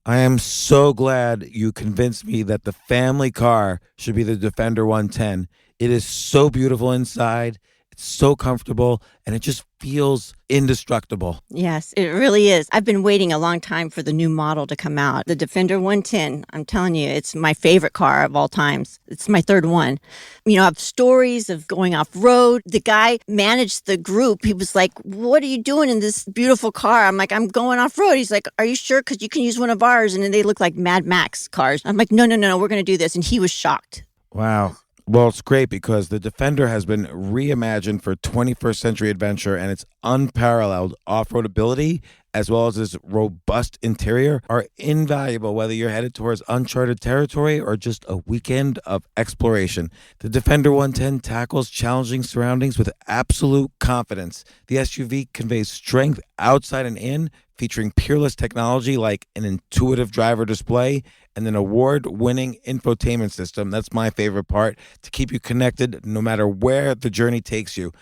I am so glad you convinced me that the family car should be the Defender 110. It is so beautiful inside. It's so comfortable and it just feels indestructible. Yes, it really is. I've been waiting a long time for the new model to come out. The Defender 110, I'm telling you, it's my favorite car of all times. It's my third one. You know, I have stories of going off-road. The guy managed the group. He was like, what are you doing in this beautiful car? I'm like, I'm going off-road. He's like, are you sure? Because you can use one of ours. And then they look like Mad Max cars. I'm like, no, we're going to do this. And he was shocked. Wow. Well, it's great because the Defender has been reimagined for 21st century adventure, and its unparalleled off-road ability as well as its robust interior are invaluable whether you're headed towards uncharted territory or just a weekend of exploration. The Defender 110 tackles challenging surroundings with absolute confidence. The SUV conveys strength outside and in, featuring peerless technology like an intuitive driver display and an award-winning infotainment system. That's my favorite part, to keep you connected no matter where the journey takes you.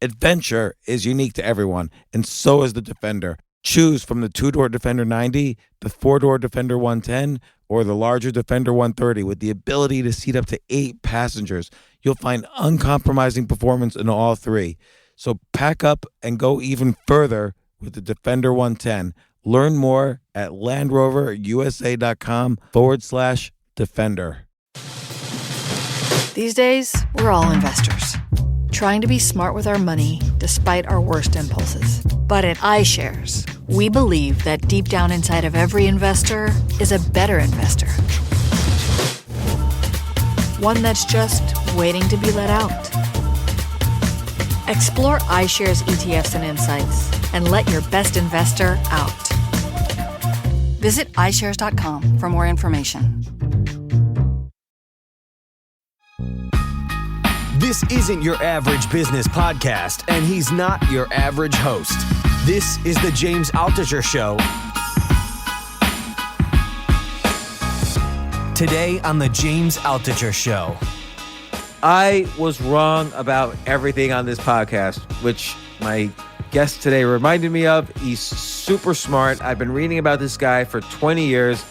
Adventure is unique to everyone, and so is the Defender. Choose from the two-door Defender 90, the four-door Defender 110, or the larger Defender 130 with the ability to seat up to 8 passengers. You'll find uncompromising performance in all three. So pack up and go even further with the Defender 110. Learn more at LandRoverUSA.com/Defender. These days, we're all investors, trying to be smart with our money despite our worst impulses. But at iShares, we believe that deep down inside of every investor is a better investor. One that's just waiting to be let out. Explore iShares ETFs and insights and let your best investor out. Visit iShares.com for more information. This isn't your average business podcast, and he's not your average host. This is the James Altucher Show. Today on the James Altucher Show. I was wrong about everything on this podcast, which my guest today reminded me of. He's super smart. I've been reading about this guy for 20 years.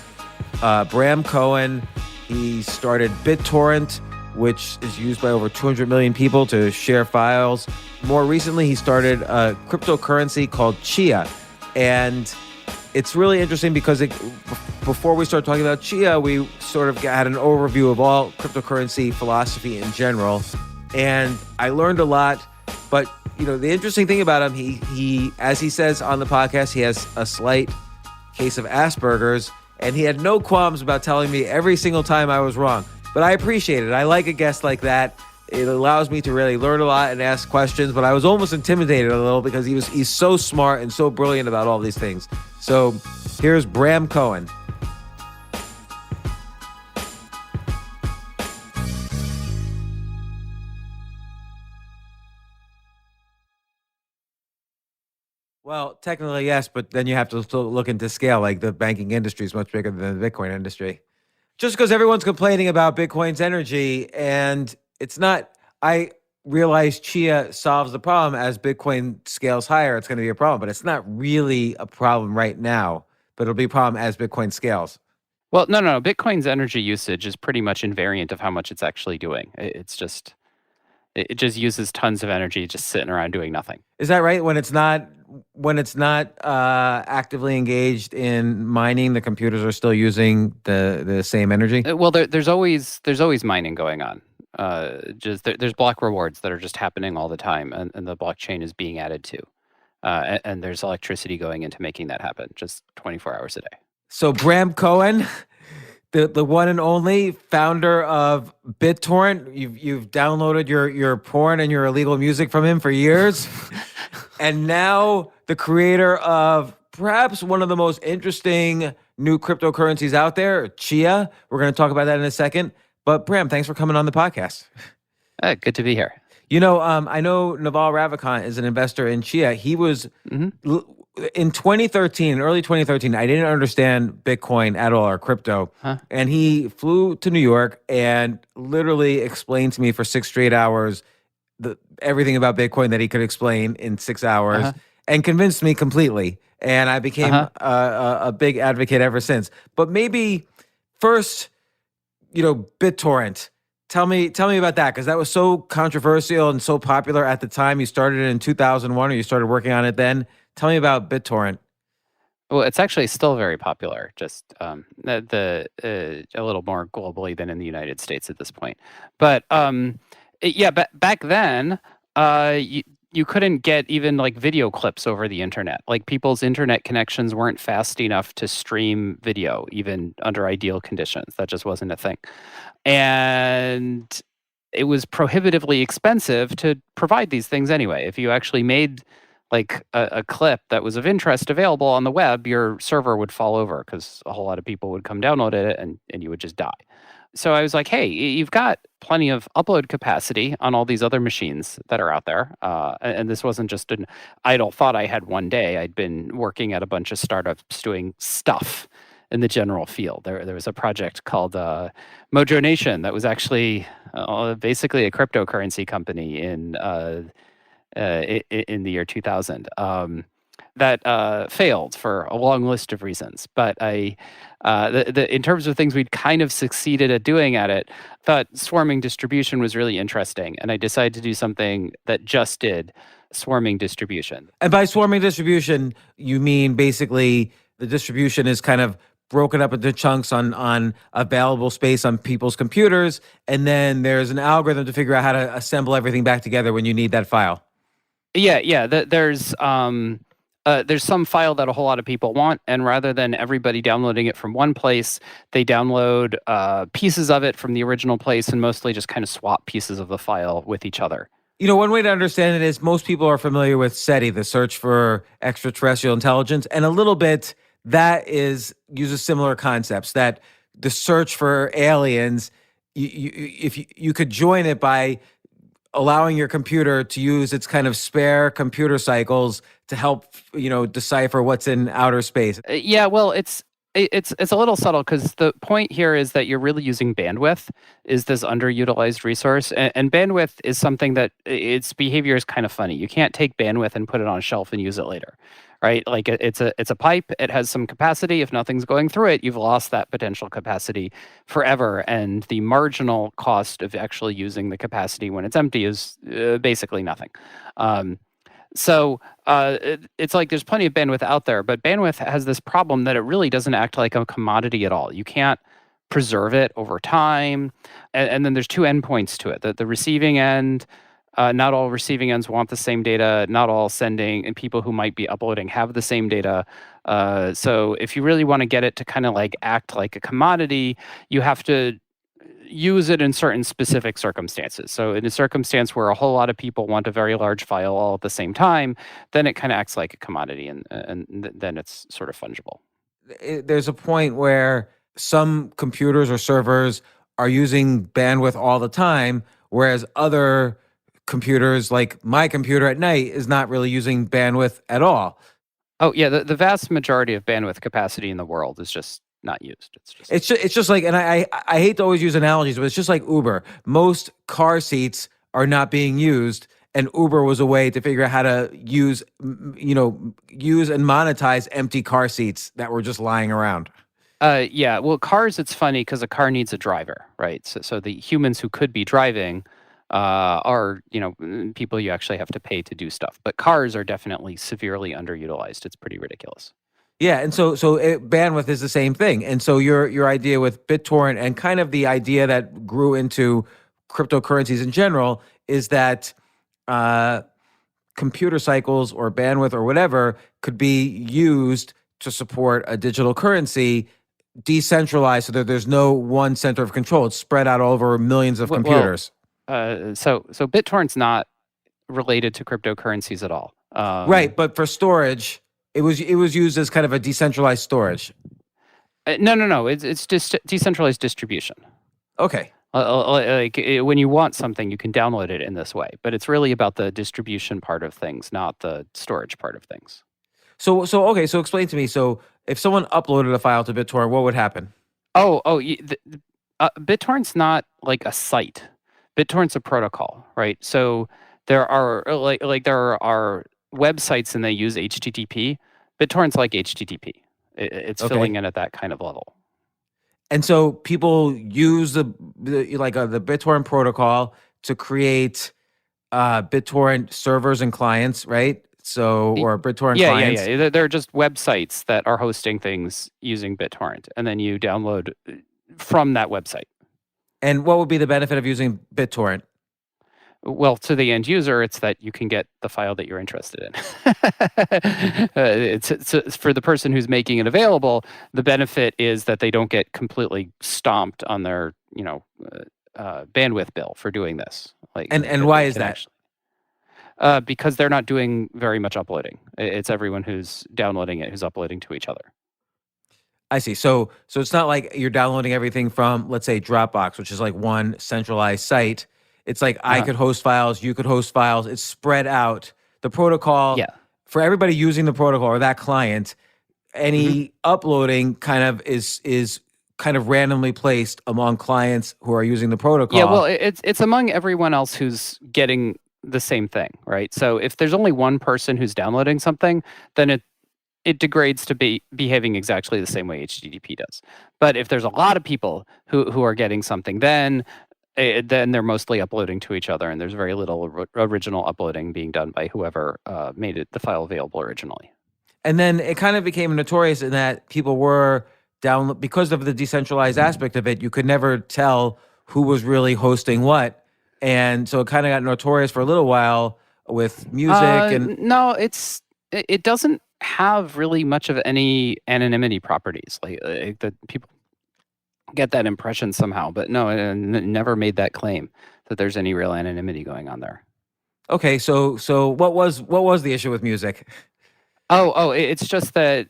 Bram Cohen. He started BitTorrent, which is used by over 200 million people to share files. More recently, he started a cryptocurrency called Chia. And it's really interesting because before we start talking about Chia, we sort of had an overview of all cryptocurrency philosophy in general. And I learned a lot. But, you know, the interesting thing about him, he as he says on the podcast, he has a slight case of Asperger's. And he had no qualms about telling me every single time I was wrong. But I appreciate it. I like a guest like that. It allows me to really learn a lot and ask questions. But I was almost intimidated a little because he's so smart and so brilliant about all these things. So here's Bram Cohen. Well, technically, yes, but then you have to still look into scale. Like the banking industry is much bigger than the Bitcoin industry. Just because everyone's complaining about Bitcoin's energy, and it's not, I realize Chia solves the problem. As Bitcoin scales higher, it's going to be a problem, but it's not really a problem right now, but it'll be a problem as Bitcoin scales. Well, no. Bitcoin's energy usage is pretty much invariant of how much it's actually doing. It just uses tons of energy just sitting around doing nothing. Is that right? When it's not actively engaged in mining, the computers are still using the same energy? Well, there's always mining going on. There's block rewards that are just happening all the time, and the blockchain is being added to. And there's electricity going into making that happen, just 24 hours a day. So Bram Cohen, the one and only founder of BitTorrent, you've downloaded your porn and your illegal music from him for years. And now the creator of perhaps one of the most interesting new cryptocurrencies out there, Chia. We're going to talk about that in a second. But Bram, thanks for coming on the podcast. Good to be here. You know, I know Naval Ravikant is an investor in Chia. He was in 2013, early 2013. I didn't understand Bitcoin at all, or crypto. And he flew to New York and literally explained to me for 6 straight hours everything about Bitcoin that he could explain in 6 hours, and convinced me completely. and I became Uh-huh. a big advocate ever since. But maybe first, BitTorrent. Tell me about that, because that was so controversial and so popular at the time. You started it in 2001, or you started working on it then. Tell me about BitTorrent. Well, it's actually still very popular, just a little more globally than in the United States at this point. But yeah, back then, you couldn't get even like video clips over the internet. Like people's internet connections weren't fast enough to stream video, even under ideal conditions. That just wasn't a thing. And it was prohibitively expensive to provide these things anyway. If you actually made like a clip that was of interest available on the web, your server would fall over because a whole lot of people would come download it and you would just die. So I was like, hey, you've got plenty of upload capacity on all these other machines that are out there. And this wasn't just an idle thought I had one day. I'd been working at a bunch of startups doing stuff in the general field. There was a project called Mojo Nation that was actually basically a cryptocurrency company in the year 2000 that failed for a long list of reasons. But in terms of things we'd kind of succeeded at doing at it, thought swarming distribution was really interesting, and I decided to do something that just did swarming distribution. And by swarming distribution, you mean basically the distribution is kind of broken up into chunks on available space on people's computers, and then there's an algorithm to figure out how to assemble everything back together when you need that file. Yeah. There's some file that a whole lot of people want, and rather than everybody downloading it from one place, they download pieces of it from the original place and mostly just kind of swap pieces of the file with each other. One way to understand it is most people are familiar with SETI, the search for extraterrestrial intelligence, and a little bit that uses similar concepts, that the search for aliens, if you could join it by allowing your computer to use its kind of spare computer cycles to help, decipher what's in outer space. Yeah, well, it's a little subtle because the point here is that you're really using bandwidth, is this underutilized resource, and bandwidth is something that its behavior is kind of funny. You can't take bandwidth and put it on a shelf and use it later, right? Like it's a pipe. It has some capacity. If nothing's going through it, you've lost that potential capacity forever, and the marginal cost of actually using the capacity when it's empty is basically nothing. So it's like there's plenty of bandwidth out there, but bandwidth has this problem that it really doesn't act like a commodity at all. You can't preserve it over time. And then there's two endpoints to it. The receiving end, not all receiving ends want the same data. Not all sending and people who might be uploading have the same data. So if you really want to get it to kind of like act like a commodity, you have to use it in certain specific circumstances. So in a circumstance where a whole lot of people want a very large file all at the same time, then it kind of acts like a commodity, and then it's sort of fungible. There's a point where some computers or servers are using bandwidth all the time, whereas other computers, like my computer at night, is not really using bandwidth at all. Oh yeah, the vast majority of bandwidth capacity in the world is just not used. It's just like, and I hate to always use analogies, but it's just like Uber. Most car seats are not being used, and Uber was a way to figure out how to use and monetize empty car seats that were just lying around. Yeah, well, cars, it's funny because a car needs a driver, right? So the humans who could be driving are people you actually have to pay to do stuff. But cars are definitely severely underutilized. It's pretty ridiculous. Yeah, and so bandwidth is the same thing. And so your idea with BitTorrent, and kind of the idea that grew into cryptocurrencies in general, is that computer cycles or bandwidth or whatever could be used to support a digital currency, decentralized, so that there's no one center of control. It's spread out over millions of computers. So BitTorrent's not related to cryptocurrencies at all. Right, but for storage, it was used as kind of a decentralized storage. No. It's just decentralized distribution. Okay. When you want something, you can download it in this way, but it's really about the distribution part of things, not the storage part of things. So explain to me. So if someone uploaded a file to BitTorrent, what would happen? BitTorrent's not like a site. BitTorrent's a protocol, right? So there are there are websites and they use HTTP. BitTorrent's like HTTP. It's Okay. filling in at that kind of level. And so people use the BitTorrent protocol to create BitTorrent servers and clients, right? So, or BitTorrent clients. Yeah. They're just websites that are hosting things using BitTorrent, and then you download from that website. And what would be the benefit of using BitTorrent? Well, to the end user, it's that you can get the file that you're interested in. It's for the person who's making it available. The benefit is that they don't get completely stomped on their, bandwidth bill for doing this. And why is that? Because they're not doing very much uploading. It's everyone who's downloading it who's uploading to each other. I see. So it's not like you're downloading everything from, let's say, Dropbox, which is like one centralized site. It's like I could host files, you could host files. It's spread out. The protocol, for everybody using the protocol or that client, any uploading kind of is kind of randomly placed among clients who are using the protocol. Yeah, well, it's among everyone else who's getting the same thing, right? So if there's only one person who's downloading something, then it degrades to be behaving exactly the same way HTTP does. But if there's a lot of people who are getting something, then they're mostly uploading to each other, and there's very little original uploading being done by whoever made the file available originally. And then it kind of became notorious in that people were because of the decentralized aspect of it, you could never tell who was really hosting what. And so it kind of got notorious for a little while with music. No, it doesn't have really much of any anonymity properties. Like that people get that impression somehow, but no, it never made that claim that there's any real anonymity going on there. Okay, so what was the issue with music? It's just that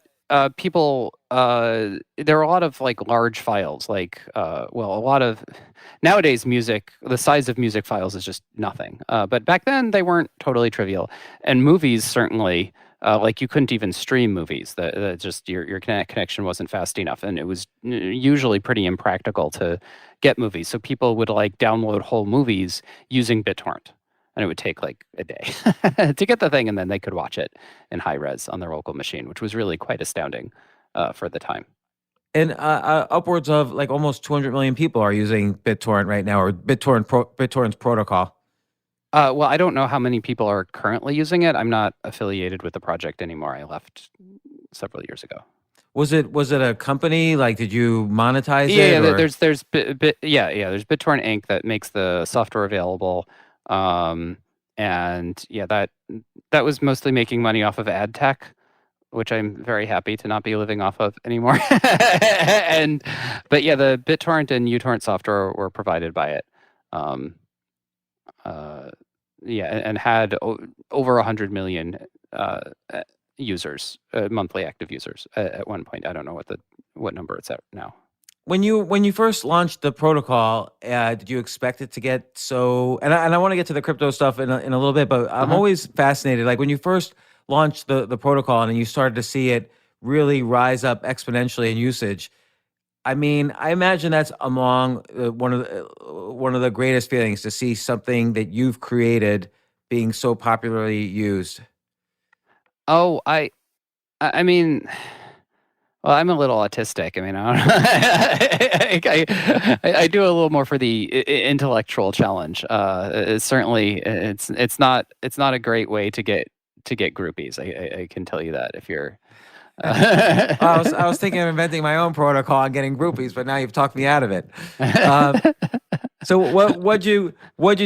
people there are a lot of like large files, like a lot of nowadays music. The size of music files is just nothing. But back then they weren't totally trivial, and movies certainly. Like you couldn't even stream movies. That just your connection wasn't fast enough, and it was usually pretty impractical to get movies. So people would like download whole movies using BitTorrent, and it would take like a day to get the thing, and then they could watch it in high res on their local machine, which was really quite astounding for the time. And upwards of like almost 200 million people are using BitTorrent right now, or BitTorrent's protocol. Well, I don't know how many people are currently using it. I'm not affiliated with the project anymore. I left several years ago. Was it a company? Like, did you monetize it? Yeah. There's there's BitTorrent Inc. that makes the software available, and that was mostly making money off of ad tech, which I'm very happy to not be living off of anymore. The BitTorrent and uTorrent software were provided by it. And had over 100 million users, monthly active users at one point. I don't know what number it's at now. When you first launched the protocol, did you expect it to get so? And I want to get to the crypto stuff in a little bit, but I'm always fascinated. Like when you first launched the protocol and you started to see it really rise up exponentially in usage. I mean, I imagine that's among one of the greatest feelings to see something that you've created being so popularly used. Oh, I mean, well, I'm a little autistic. I mean, I don't know. I do a little more for the intellectual challenge. Certainly, it's not a great way to get groupies. I can tell you that if you're. I was thinking of inventing my own protocol and getting groupies, but now you've talked me out of it. So what'd you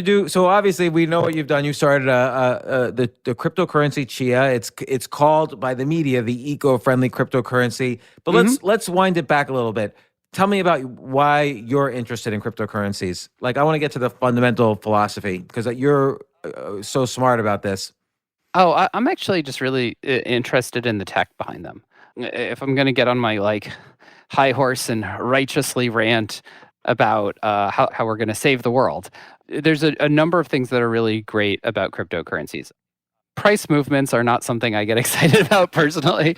do? So obviously we know what you've done. You started the cryptocurrency Chia. It's called by the media the eco-friendly cryptocurrency. But let's wind it back a little bit. Tell me about why you're interested in cryptocurrencies. Like I want to get to the fundamental philosophy because you're so smart about this. Oh, I'm actually just really interested in the tech behind them. If I'm going to get on my like high horse and righteously rant about how we're going to save the world, there's a number of things that are really great about cryptocurrencies. Price movements are not something I get excited about personally.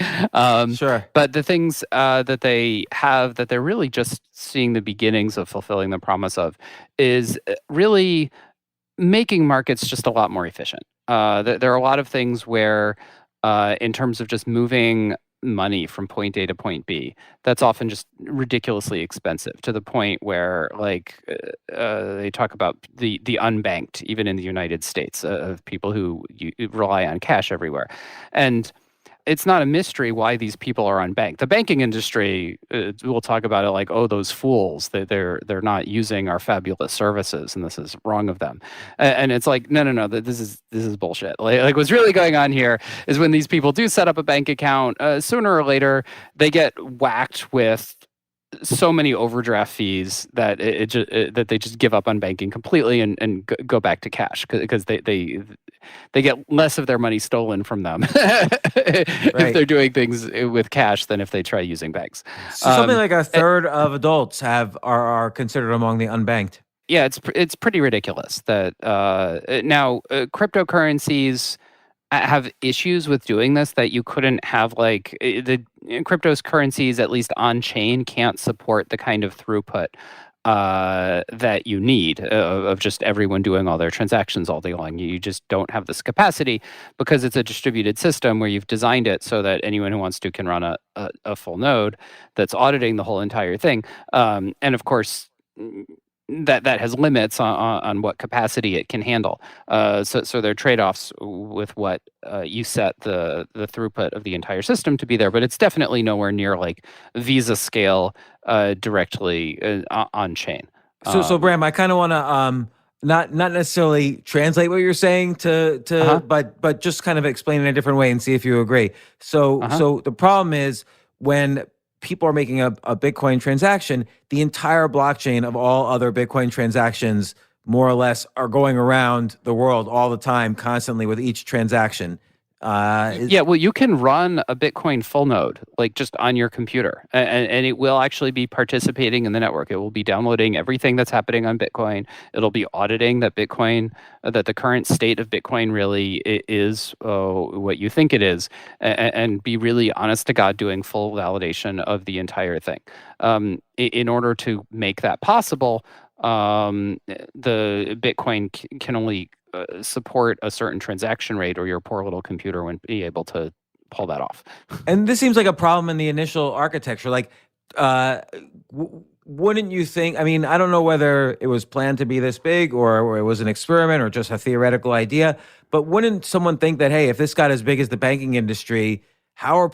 Sure. But the things that they have that they're really just seeing the beginnings of fulfilling the promise of is really making markets just a lot more efficient. There are a lot of things where in terms of just moving money from point A to point B. That's often just ridiculously expensive to the point where, like, they talk about the unbanked, even in the United States, of people who rely on cash everywhere, and it's not a mystery why these people are unbanked. The banking industry, we'll talk about it like, oh, those fools, they're not using our fabulous services, and this is wrong of them. And it's like, no, this is bullshit. Like what's really going on here is when these people do set up a bank account, sooner or later they get whacked with so many overdraft fees that that they just give up on banking completely and go back to cash because they get less of their money stolen from them if they're doing things with cash than if they try using banks. So something like a third of adults are considered among the unbanked. Yeah, it's pretty ridiculous that now cryptocurrencies have issues with doing this that you couldn't have, like the cryptocurrencies, at least on chain, can't support the kind of throughput that you need of just everyone doing all their transactions all day long. You just don't have this capacity because it's a distributed system where you've designed it so that anyone who wants to can run a full node that's auditing the whole entire thing. And of course, that has limits on what capacity it can handle. So there are trade-offs with what you set the throughput of the entire system to be there, but it's definitely nowhere near like Visa scale directly on chain. So Bram, I kind of want to not necessarily translate what you're saying but just kind of explain in a different way and see if you agree. So the problem is when people are making a Bitcoin transaction, the entire blockchain of all other Bitcoin transactions more or less are going around the world all the time, constantly with each transaction. Yeah, well, you can run a Bitcoin full node, like just on your computer, and it will actually be participating in the network. It will be downloading everything that's happening on Bitcoin. It'll be auditing that Bitcoin, that the current state of Bitcoin really is what you think it is, and be really honest to God doing full validation of the entire thing. In order to make that possible, the Bitcoin can only support a certain transaction rate, or your poor little computer wouldn't be able to pull that off. And this seems like a problem in the initial architecture. Like, wouldn't you think? I mean, I don't know whether it was planned to be this big, or it was an experiment, or just a theoretical idea. But wouldn't someone think that, hey, if this got as big as the banking industry, how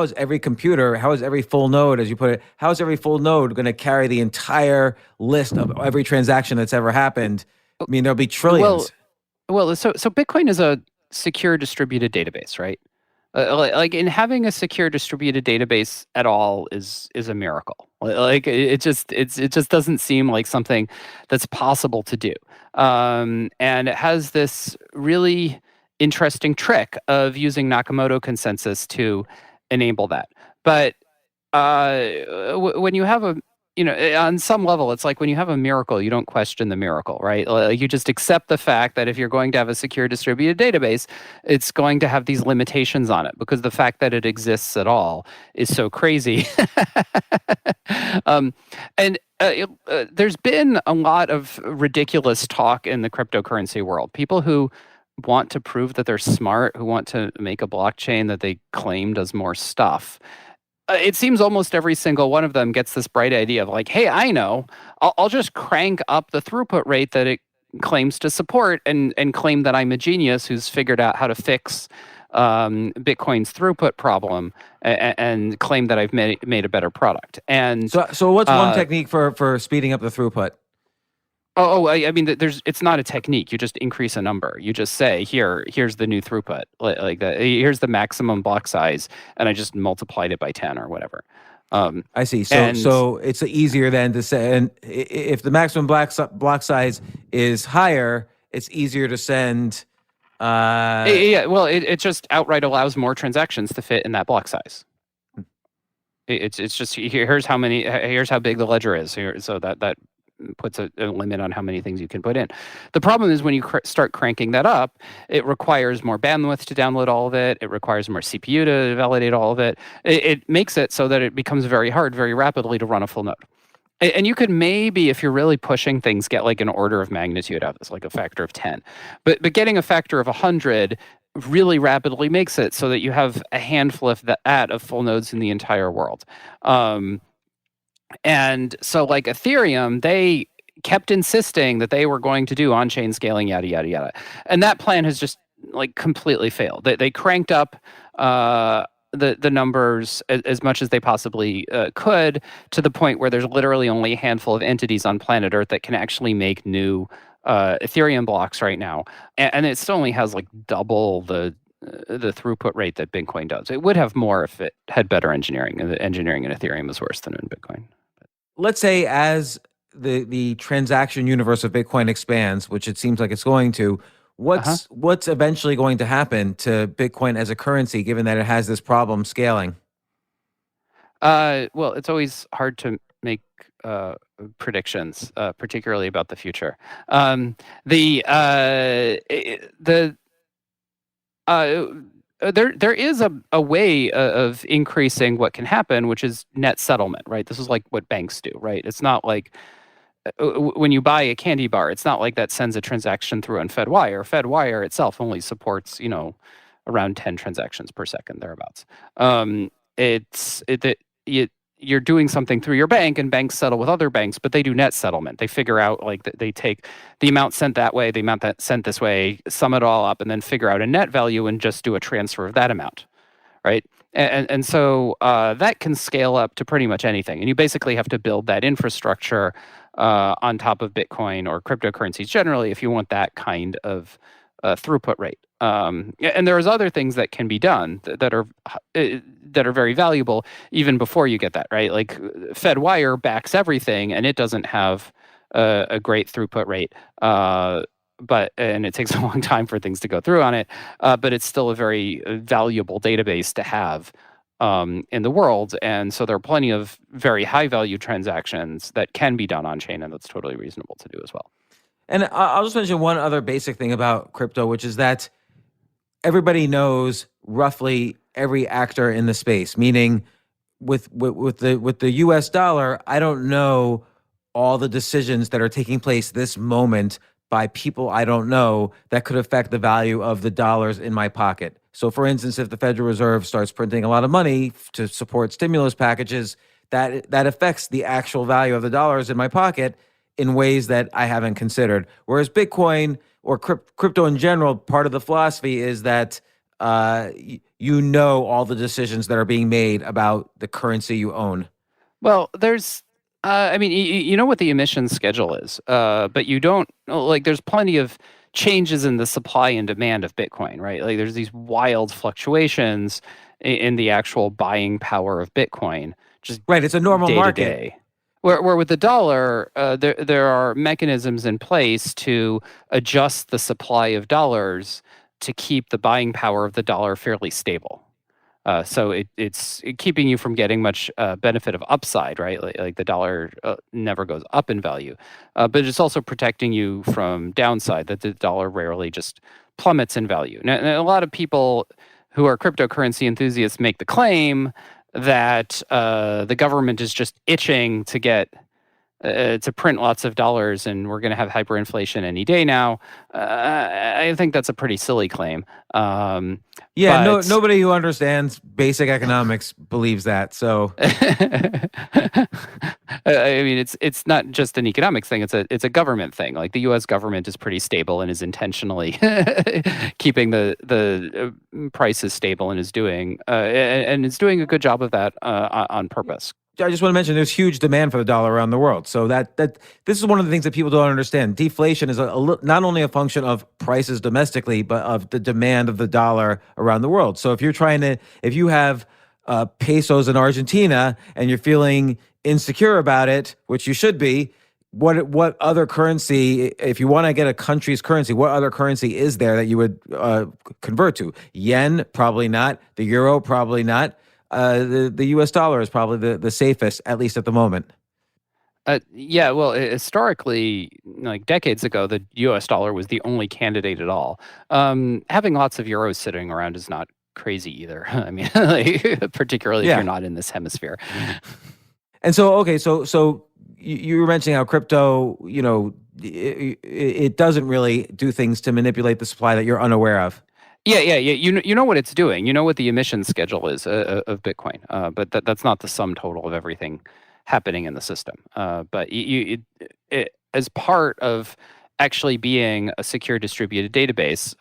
is every computer, how is every full node, as you put it, how is every full node going to carry the entire list of every transaction that's ever happened? I mean, there'll be trillions. Well, so Bitcoin is a secure distributed database, right? Like in having a secure distributed database at all is a miracle. Like it just doesn't seem like something that's possible to do. And it has this really interesting trick of using Nakamoto consensus to enable that. But when you have on some level, it's like when you have a miracle, you don't question the miracle, right? Like you just accept the fact that if you're going to have a secure distributed database, it's going to have these limitations on it, because the fact that it exists at all is so crazy. There's been a lot of ridiculous talk in the cryptocurrency world. People who want to prove that they're smart, who want to make a blockchain that they claim does more stuff. It seems almost every single one of them gets this bright idea of like, hey, I know, I'll just crank up the throughput rate that it claims to support and claim that I'm a genius who's figured out how to fix Bitcoin's throughput problem and claim that I've made a better product. And so what's one technique for speeding up the throughput? I mean, it's not a technique. You just increase a number. You just say, here's the new throughput, like that. Here's the maximum block size, and I just multiplied it by 10 or whatever. I see. So it's easier then to say, and if the maximum block size is higher, it's easier to send. Yeah. Well, it just outright allows more transactions to fit in that block size. It's just here's how big the ledger is here, so that puts a limit on how many things you can put in. The problem is when you start cranking that up, it requires more bandwidth to download all of it. It requires more CPU to validate all of it. It makes it so that it becomes very hard, very rapidly to run a full node. And you could maybe, if you're really pushing things, get like an order of magnitude out of this, like a factor of 10. But getting a factor of 100 really rapidly makes it so that you have a handful of full nodes in the entire world. And so like Ethereum, they kept insisting that they were going to do on-chain scaling, yada, yada, yada. And that plan has just like completely failed. They cranked up the numbers as much as they possibly could, to the point where there's literally only a handful of entities on planet Earth that can actually make new Ethereum blocks right now. And it still only has like double the throughput rate that Bitcoin does. It would have more if it had better engineering, and the engineering in Ethereum is worse than in Bitcoin. Let's say as the transaction universe of Bitcoin expands, which it seems like it's going to, what's eventually going to happen to Bitcoin as a currency, given that it has this problem scaling? Well, it's always hard to make predictions, particularly about the future. There is a way of increasing what can happen, which is net settlement, right? This is like what banks do, right? It's not like when you buy a candy bar, it's not like that sends a transaction through on FedWire. FedWire itself only supports, around 10 transactions per second, thereabouts. You're doing something through your bank, and banks settle with other banks, but they do net settlement. They figure out, like, they take the amount sent that way, the amount that sent this way, sum it all up, and then figure out a net value and just do a transfer of that amount, right? And so that can scale up to pretty much anything. And you basically have to build that infrastructure on top of Bitcoin or cryptocurrencies generally if you want that kind of throughput rate. And there's other things that can be done that are very valuable even before you get that, right? Like FedWire backs everything, and it doesn't have a great throughput rate, and it takes a long time for things to go through on it. But it's still a very valuable database to have in the world, and so there are plenty of very high value transactions that can be done on chain, and that's totally reasonable to do as well. And I'll just mention one other basic thing about crypto, which is that everybody knows roughly every actor in the space. Meaning, with the U.S. dollar, I don't know all the decisions that are taking place this moment by people I don't know that could affect the value of the dollars in my pocket. So, for instance, if the Federal Reserve starts printing a lot of money to support stimulus packages, that affects the actual value of the dollars in my pocket in ways that I haven't considered. Whereas Bitcoin or crypto in general, part of the philosophy is that you know all the decisions that are being made about the currency you own. Well, there's, you know what the emissions schedule is, but you don't, like, there's plenty of changes in the supply and demand of Bitcoin, right? Like, there's these wild fluctuations in the actual buying power of Bitcoin. Just right, it's a normal market. Day. Where with the dollar, there are mechanisms in place to adjust the supply of dollars to keep the buying power of the dollar fairly stable. So it's keeping you from getting much benefit of upside, right? Like the dollar never goes up in value, but it's also protecting you from downside, that the dollar rarely just plummets in value. Now, a lot of people who are cryptocurrency enthusiasts make the claim that the government is just itching to get to print lots of dollars, and we're going to have hyperinflation any day now. I think that's a pretty silly claim. Nobody who understands basic economics believes that. So, I mean, it's not just an economics thing; it's a government thing. Like the U.S. government is pretty stable and is intentionally keeping the prices stable, and is doing a good job of that on purpose. I just want to mention there's huge demand for the dollar around the world. So that this is one of the things that people don't understand. Deflation is not only a function of prices domestically, but of the demand of the dollar around the world. So if you have pesos in Argentina and you're feeling insecure about it, which you should be, what other currency, if you want to get a country's currency, what other currency is there that you would convert to? Yen, probably not. The euro, probably not. The U.S. dollar is probably the safest, at least at the moment. Well, historically, like decades ago, the U.S. dollar was the only candidate at all. Having lots of euros sitting around is not crazy either. I mean, particularly if you're not in this hemisphere. And so, okay, so you were mentioning how crypto, it doesn't really do things to manipulate the supply that you're unaware of. Yeah. You know what it's doing. You know what the emission schedule is of Bitcoin, but that's not the sum total of everything happening in the system. But as part of actually being a secure distributed database,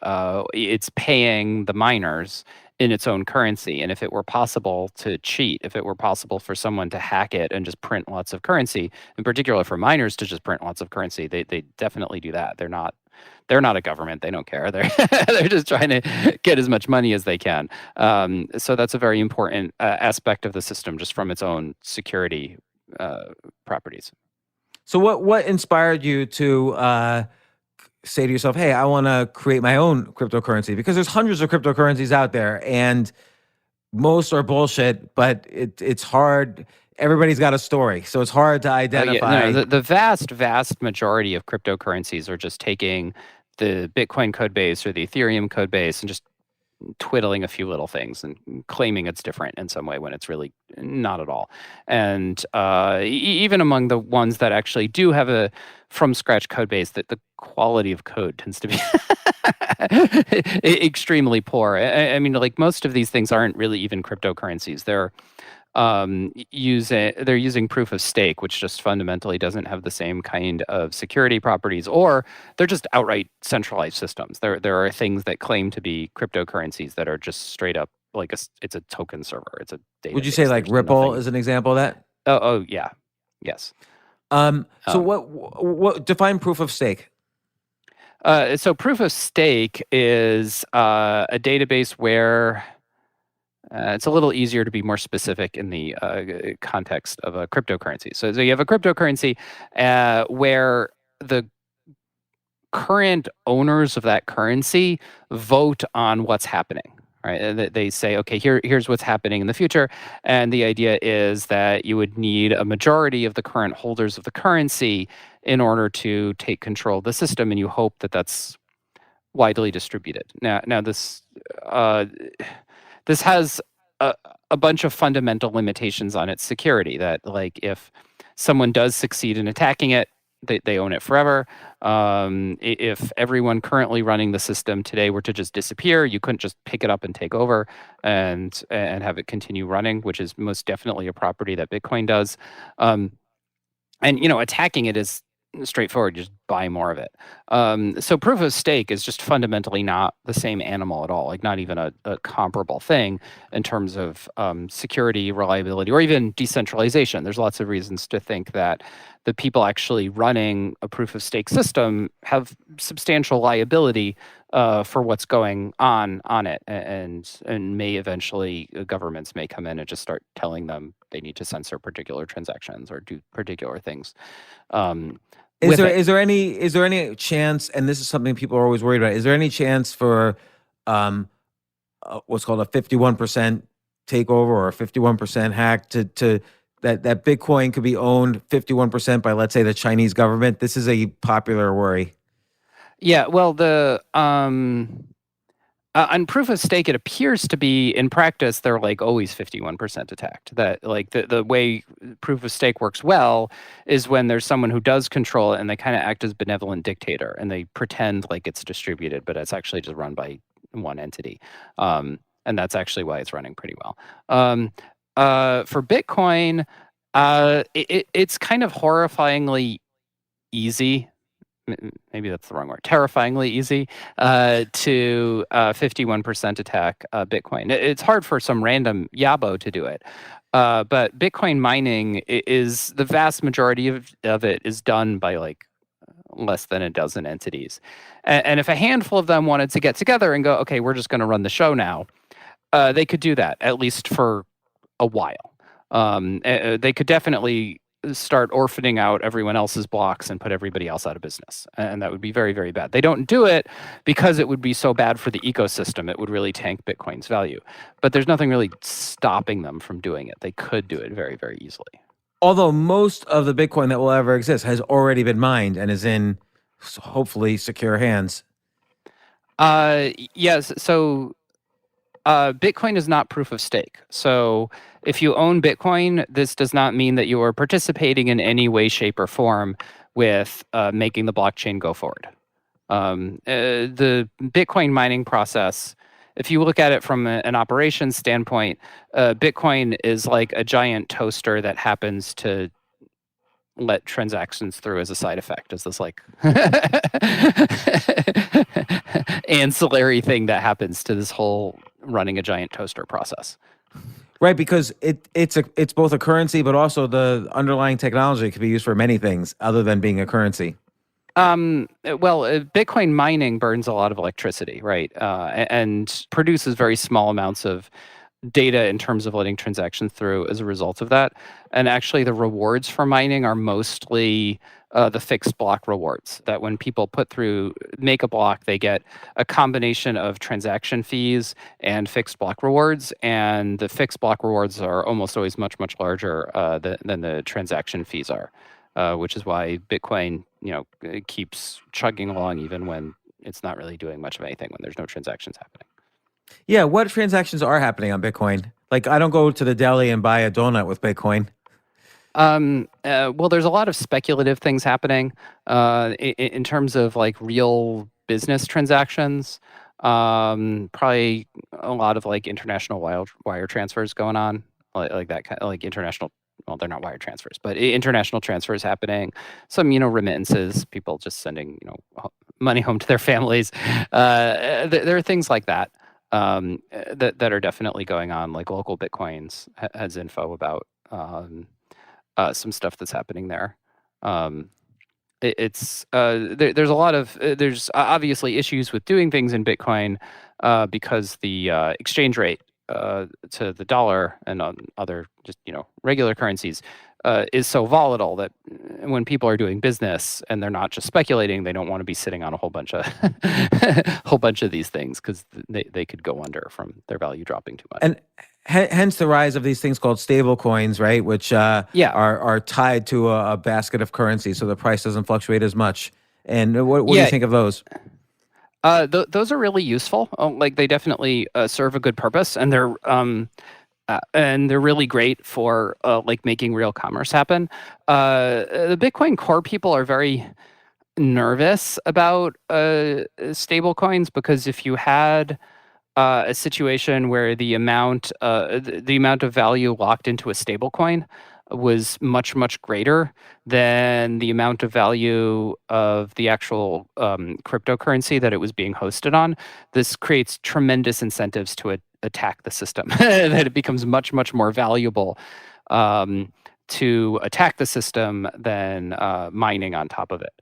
it's paying the miners in its own currency. And if it were possible to cheat, if it were possible for someone to hack it and just print lots of currency, in particular for miners to just print lots of currency, they definitely do that. They're not a government. They don't care. They're just trying to get as much money as they can. So that's a very important aspect of the system, just from its own security properties. So what inspired you to say to yourself, hey, I want to create my own cryptocurrency? Because there's hundreds of cryptocurrencies out there, and most are bullshit, but it's hard. Everybody's got a story, so it's hard to identify. The vast majority of cryptocurrencies are just taking the Bitcoin code base or the Ethereum code base and just twiddling a few little things and claiming it's different in some way when it's really not at all. And even among the ones that actually do have a from scratch code base, that the quality of code tends to be extremely poor. I mean, like, most of these things aren't really even cryptocurrencies. They're using proof of stake, which just fundamentally doesn't have the same kind of security properties, or they're just outright centralized systems. There are things that claim to be cryptocurrencies that are just straight up like it's a token server. It's a database. Would you say like There's Ripple nothing. is an example of that? Oh yeah, yes. So what define proof of stake? So proof of stake is a database where it's a little easier to be more specific in the context of a cryptocurrency. So you have a cryptocurrency where the current owners of that currency vote on what's happening. Right? And they say, okay, here's what's happening in the future. And the idea is that you would need a majority of the current holders of the currency in order to take control of the system. And you hope that that's widely distributed. Now this has a bunch of fundamental limitations on its security, that, like, if someone does succeed in attacking it, they own it forever. If everyone currently running the system today were to just disappear, you couldn't just pick it up and take over and have it continue running, which is most definitely a property that Bitcoin does. And attacking it is straightforward. You just buy more of it. So proof of stake is just fundamentally not the same animal at all, like not even a comparable thing in terms of security, reliability, or even decentralization. There's lots of reasons to think that the people actually running a proof of stake system have substantial liability for what's going on it, and may eventually governments may come in and just start telling them they need to censor particular transactions or do particular things. Is there any chance, and this is something people are always worried about, is there any chance for what's called a 51% takeover or a 51% hack to that Bitcoin could be owned 51% by, let's say, the Chinese government? This is a popular worry. Yeah, well, the on proof of stake, it appears to be, in practice, they're like always 51% attacked. That, like, the way proof of stake works well is when there's someone who does control it and they kind of act as benevolent dictator and they pretend like it's distributed, but it's actually just run by one entity. And that's actually why it's running pretty well. For Bitcoin, it's kind of horrifyingly easy. Maybe that's the wrong word. Terrifyingly easy to 51% attack Bitcoin. It's hard for some random yabo to do it. But Bitcoin mining is, the vast majority of it is done by like less than a dozen entities. And if a handful of them wanted to get together and go, okay, we're just going to run the show now, they could do that, at least for a while. They could definitely start orphaning out everyone else's blocks and put everybody else out of business. And that would be very, very bad. They don't do it because it would be so bad for the ecosystem. It would really tank Bitcoin's value. But there's nothing really stopping them from doing it. They could do it very, very easily. Although most of the Bitcoin that will ever exist has already been mined and is in, hopefully, secure hands. Yes. So Bitcoin is not proof of stake. So if you own Bitcoin, this does not mean that you are participating in any way, shape, or form with making the blockchain go forward. The Bitcoin mining process if you look at it from an operations standpoint, Bitcoin is like a giant toaster that happens to let transactions through as a side effect, as this like ancillary thing that happens to this whole running a giant toaster process. Right, because it's both a currency, but also the underlying technology can be used for many things other than being a currency. Bitcoin mining burns a lot of electricity, right? And produces very small amounts of data in terms of letting transactions through as a result of that. And actually, the rewards for mining are mostly the fixed block rewards. That when people make a block, they get a combination of transaction fees and fixed block rewards. And the fixed block rewards are almost always much, much larger than the transaction fees are, which is why Bitcoin, it keeps chugging along even when it's not really doing much of anything, when there's no transactions happening. Yeah, what transactions are happening on Bitcoin? Like, I don't go to the deli and buy a donut with Bitcoin. There's a lot of speculative things happening in terms of like real business transactions. Probably a lot of like international wire transfers going on, like that kind of like international. Well, they're not wire transfers, but international transfers happening. Some, remittances, people just sending, money home to their families. There are things like that. That are definitely going on. Like Local Bitcoins has info about some stuff that's happening there. There's a lot of there's obviously issues with doing things in Bitcoin because the exchange rate to the dollar and on other just regular currencies is so volatile that when people are doing business and they're not just speculating, they don't want to be sitting on a whole bunch of these things because they could go under from their value dropping too much. And hence the rise of these things called stable coins, right? Which are tied to a basket of currency, so the price doesn't fluctuate as much. And what do you think of those? Those are really useful. Like they definitely serve a good purpose, and they're really great for like making real commerce happen. The Bitcoin Core people are very nervous about stable coins because if you had a situation where the amount of value locked into a stable coin was much, much greater than the amount of value of the actual cryptocurrency that it was being hosted on, this creates tremendous incentives to attack the system. That it becomes much, much more valuable to attack the system than mining on top of it.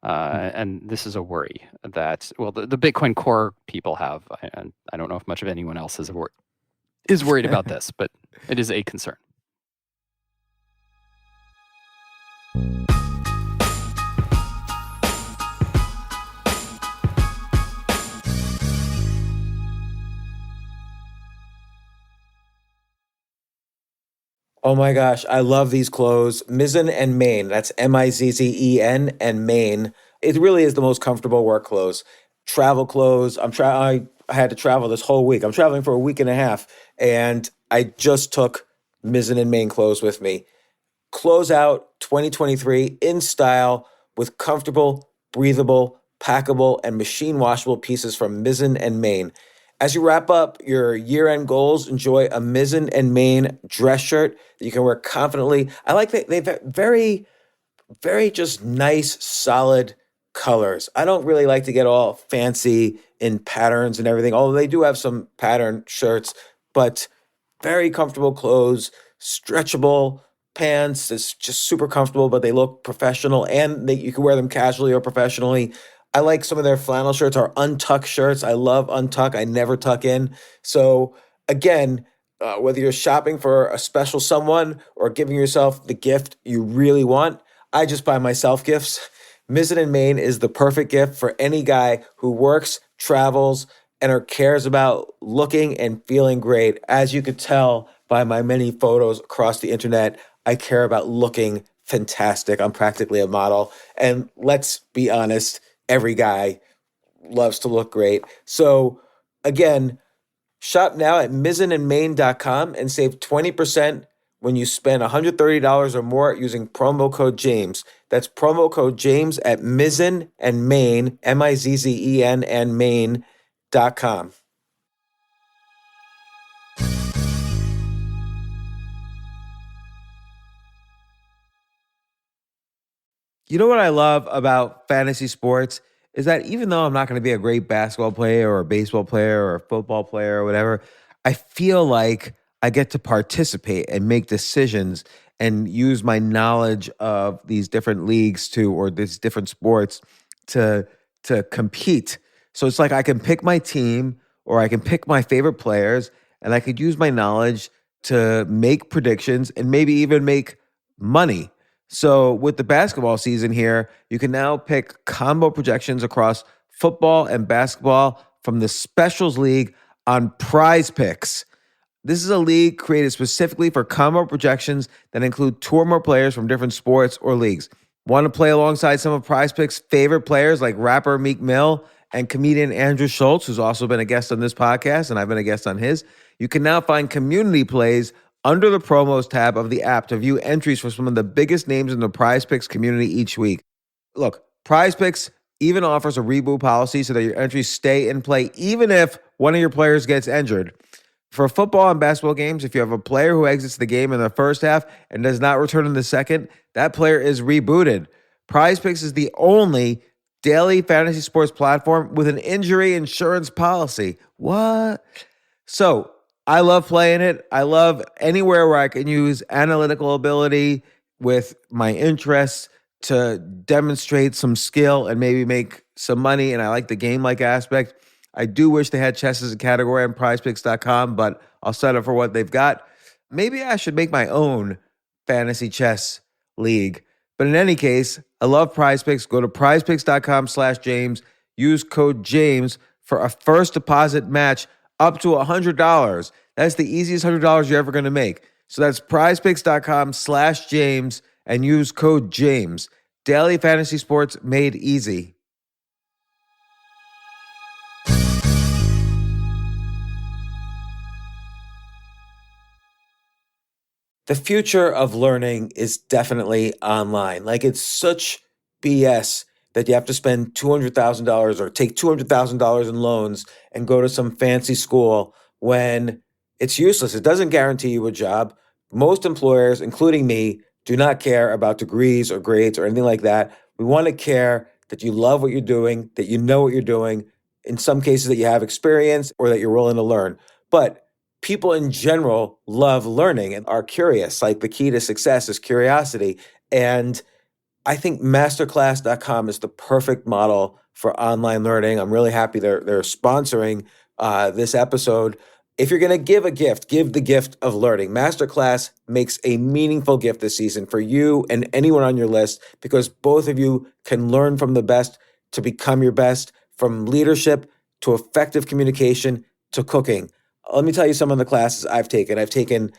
And this is a worry that, the Bitcoin Core people have. And I don't know if much of anyone else is worried about this, but it is a concern. Oh my gosh, I love these clothes. Mizzen and Main. That's Mizzen and Main. It really is the most comfortable work clothes. Travel clothes. I had to travel this whole week. I'm traveling for a week and a half, and I just took Mizzen and Main clothes with me. Close out 2023 in style with comfortable, breathable, packable, and machine washable pieces from Mizzen and Main. As you wrap up your year-end goals, enjoy a Mizzen and Main dress shirt that you can wear confidently. I like that they've very, very just nice, solid colors. I don't really like to get all fancy in patterns and everything, although they do have some pattern shirts, but very comfortable clothes, stretchable pants. It's just super comfortable, but they look professional, and you can wear them casually or professionally. I like some of their flannel shirts or untuck shirts. I love untuck. I never tuck in. So again, whether you're shopping for a special someone or giving yourself the gift you really want, I just buy myself gifts. Mizzen and Main is the perfect gift for any guy who works, travels, and cares about looking and feeling great. As you could tell by my many photos across the internet, I care about looking fantastic. I'm practically a model. And let's be honest, every guy loves to look great. So again, shop now at mizzenandmain.com and save 20% when you spend $130 or more using promo code James. That's promo code James at Mizzen and Main, Mizzen and Main.com. You know what I love about fantasy sports is that even though I'm not going to be a great basketball player or a baseball player or a football player or whatever, I feel like I get to participate and make decisions and use my knowledge of these different leagues or these different sports to compete. So it's like I can pick my team or I can pick my favorite players and I could use my knowledge to make predictions and maybe even make money. So with the basketball season here, you can now pick combo projections across football and basketball from the Specials League on Prize Picks. This is a league created specifically for combo projections that include two or more players from different sports or leagues. Want to play alongside some of Prize Picks' favorite players like rapper Meek Mill and comedian Andrew Schultz, who's also been a guest on this podcast, and I've been a guest on his? You can now find community plays under the promos tab of the app to view entries for some of the biggest names in the Prize Picks community each week. Look, Prize Picks even offers a reboot policy so that your entries stay in play even if one of your players gets injured. For football and basketball games, if you have a player who exits the game in the first half and does not return in the second, that player is rebooted. Prize Picks is the only daily fantasy sports platform with an injury insurance policy. What? So I love playing it. I love anywhere where I can use analytical ability with my interests to demonstrate some skill and maybe make some money. And I like the game-like aspect. I do wish they had chess as a category on prizepicks.com, but I'll settle for what they've got. Maybe I should make my own fantasy chess league. But in any case, I love Prize Picks. Go to prizepicks.com/James. Use code James for a first deposit match up to $100. That's the easiest $100 you're ever going to make. So that's prizepicks.com/James and use code James. Daily fantasy sports made easy. The future of learning is definitely online. Like, it's such BS that you have to spend $200,000 or take $200,000 in loans and go to some fancy school when it's useless. It doesn't guarantee you a job. Most employers, including me, do not care about degrees or grades or anything like that. We want to care that you love what you're doing, that you know what you're doing, in some cases that you have experience or that you're willing to learn. But people in general love learning and are curious. Like, the key to success is curiosity. And I think masterclass.com is the perfect model for online learning. I'm really happy they're sponsoring this episode. If you're going to give a gift, give the gift of learning. Masterclass makes a meaningful gift this season for you and anyone on your list, because both of you can learn from the best to become your best, from leadership to effective communication to cooking. Let me tell you some of the classes I've taken. I've taken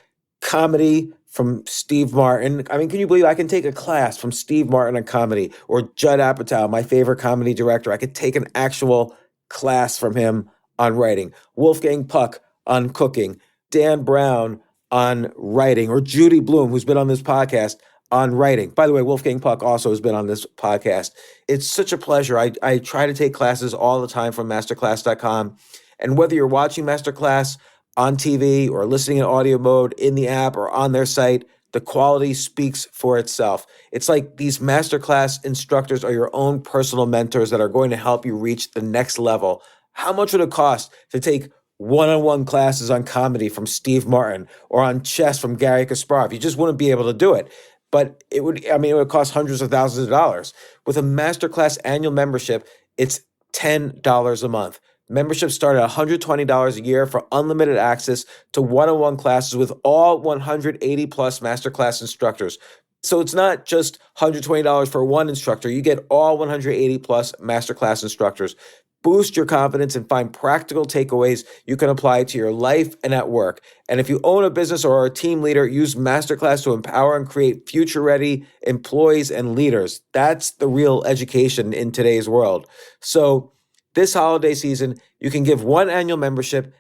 comedy from Steve Martin. I mean, can you believe I can take a class from Steve Martin on comedy, or Judd Apatow, my favorite comedy director? I could take an actual class from him on writing. Wolfgang Puck on cooking. Dan Brown on writing, or Judy Bloom, who's been on this podcast, on writing. By the way, Wolfgang Puck also has been on this podcast. It's such a pleasure. I try to take classes all the time from masterclass.com. And whether you're watching Masterclass on TV or listening in audio mode in the app or on their site, the quality speaks for itself. It's like these Masterclass instructors are your own personal mentors that are going to help you reach the next level. How much would it cost to take one-on-one classes on comedy from Steve Martin or on chess from Gary Kasparov? You just wouldn't be able to do it. But it would cost hundreds of thousands of dollars. With a Masterclass annual membership, it's $10 a month. Memberships start at $120 a year for unlimited access to one-on-one classes with all 180 plus Masterclass instructors. So it's not just $120 for one instructor. You get all 180 plus Masterclass instructors. Boost your confidence and find practical takeaways you can apply to your life and at work. And if you own a business or are a team leader, use Masterclass to empower and create future-ready employees and leaders. That's the real education in today's world. So this holiday season, you can give one annual membership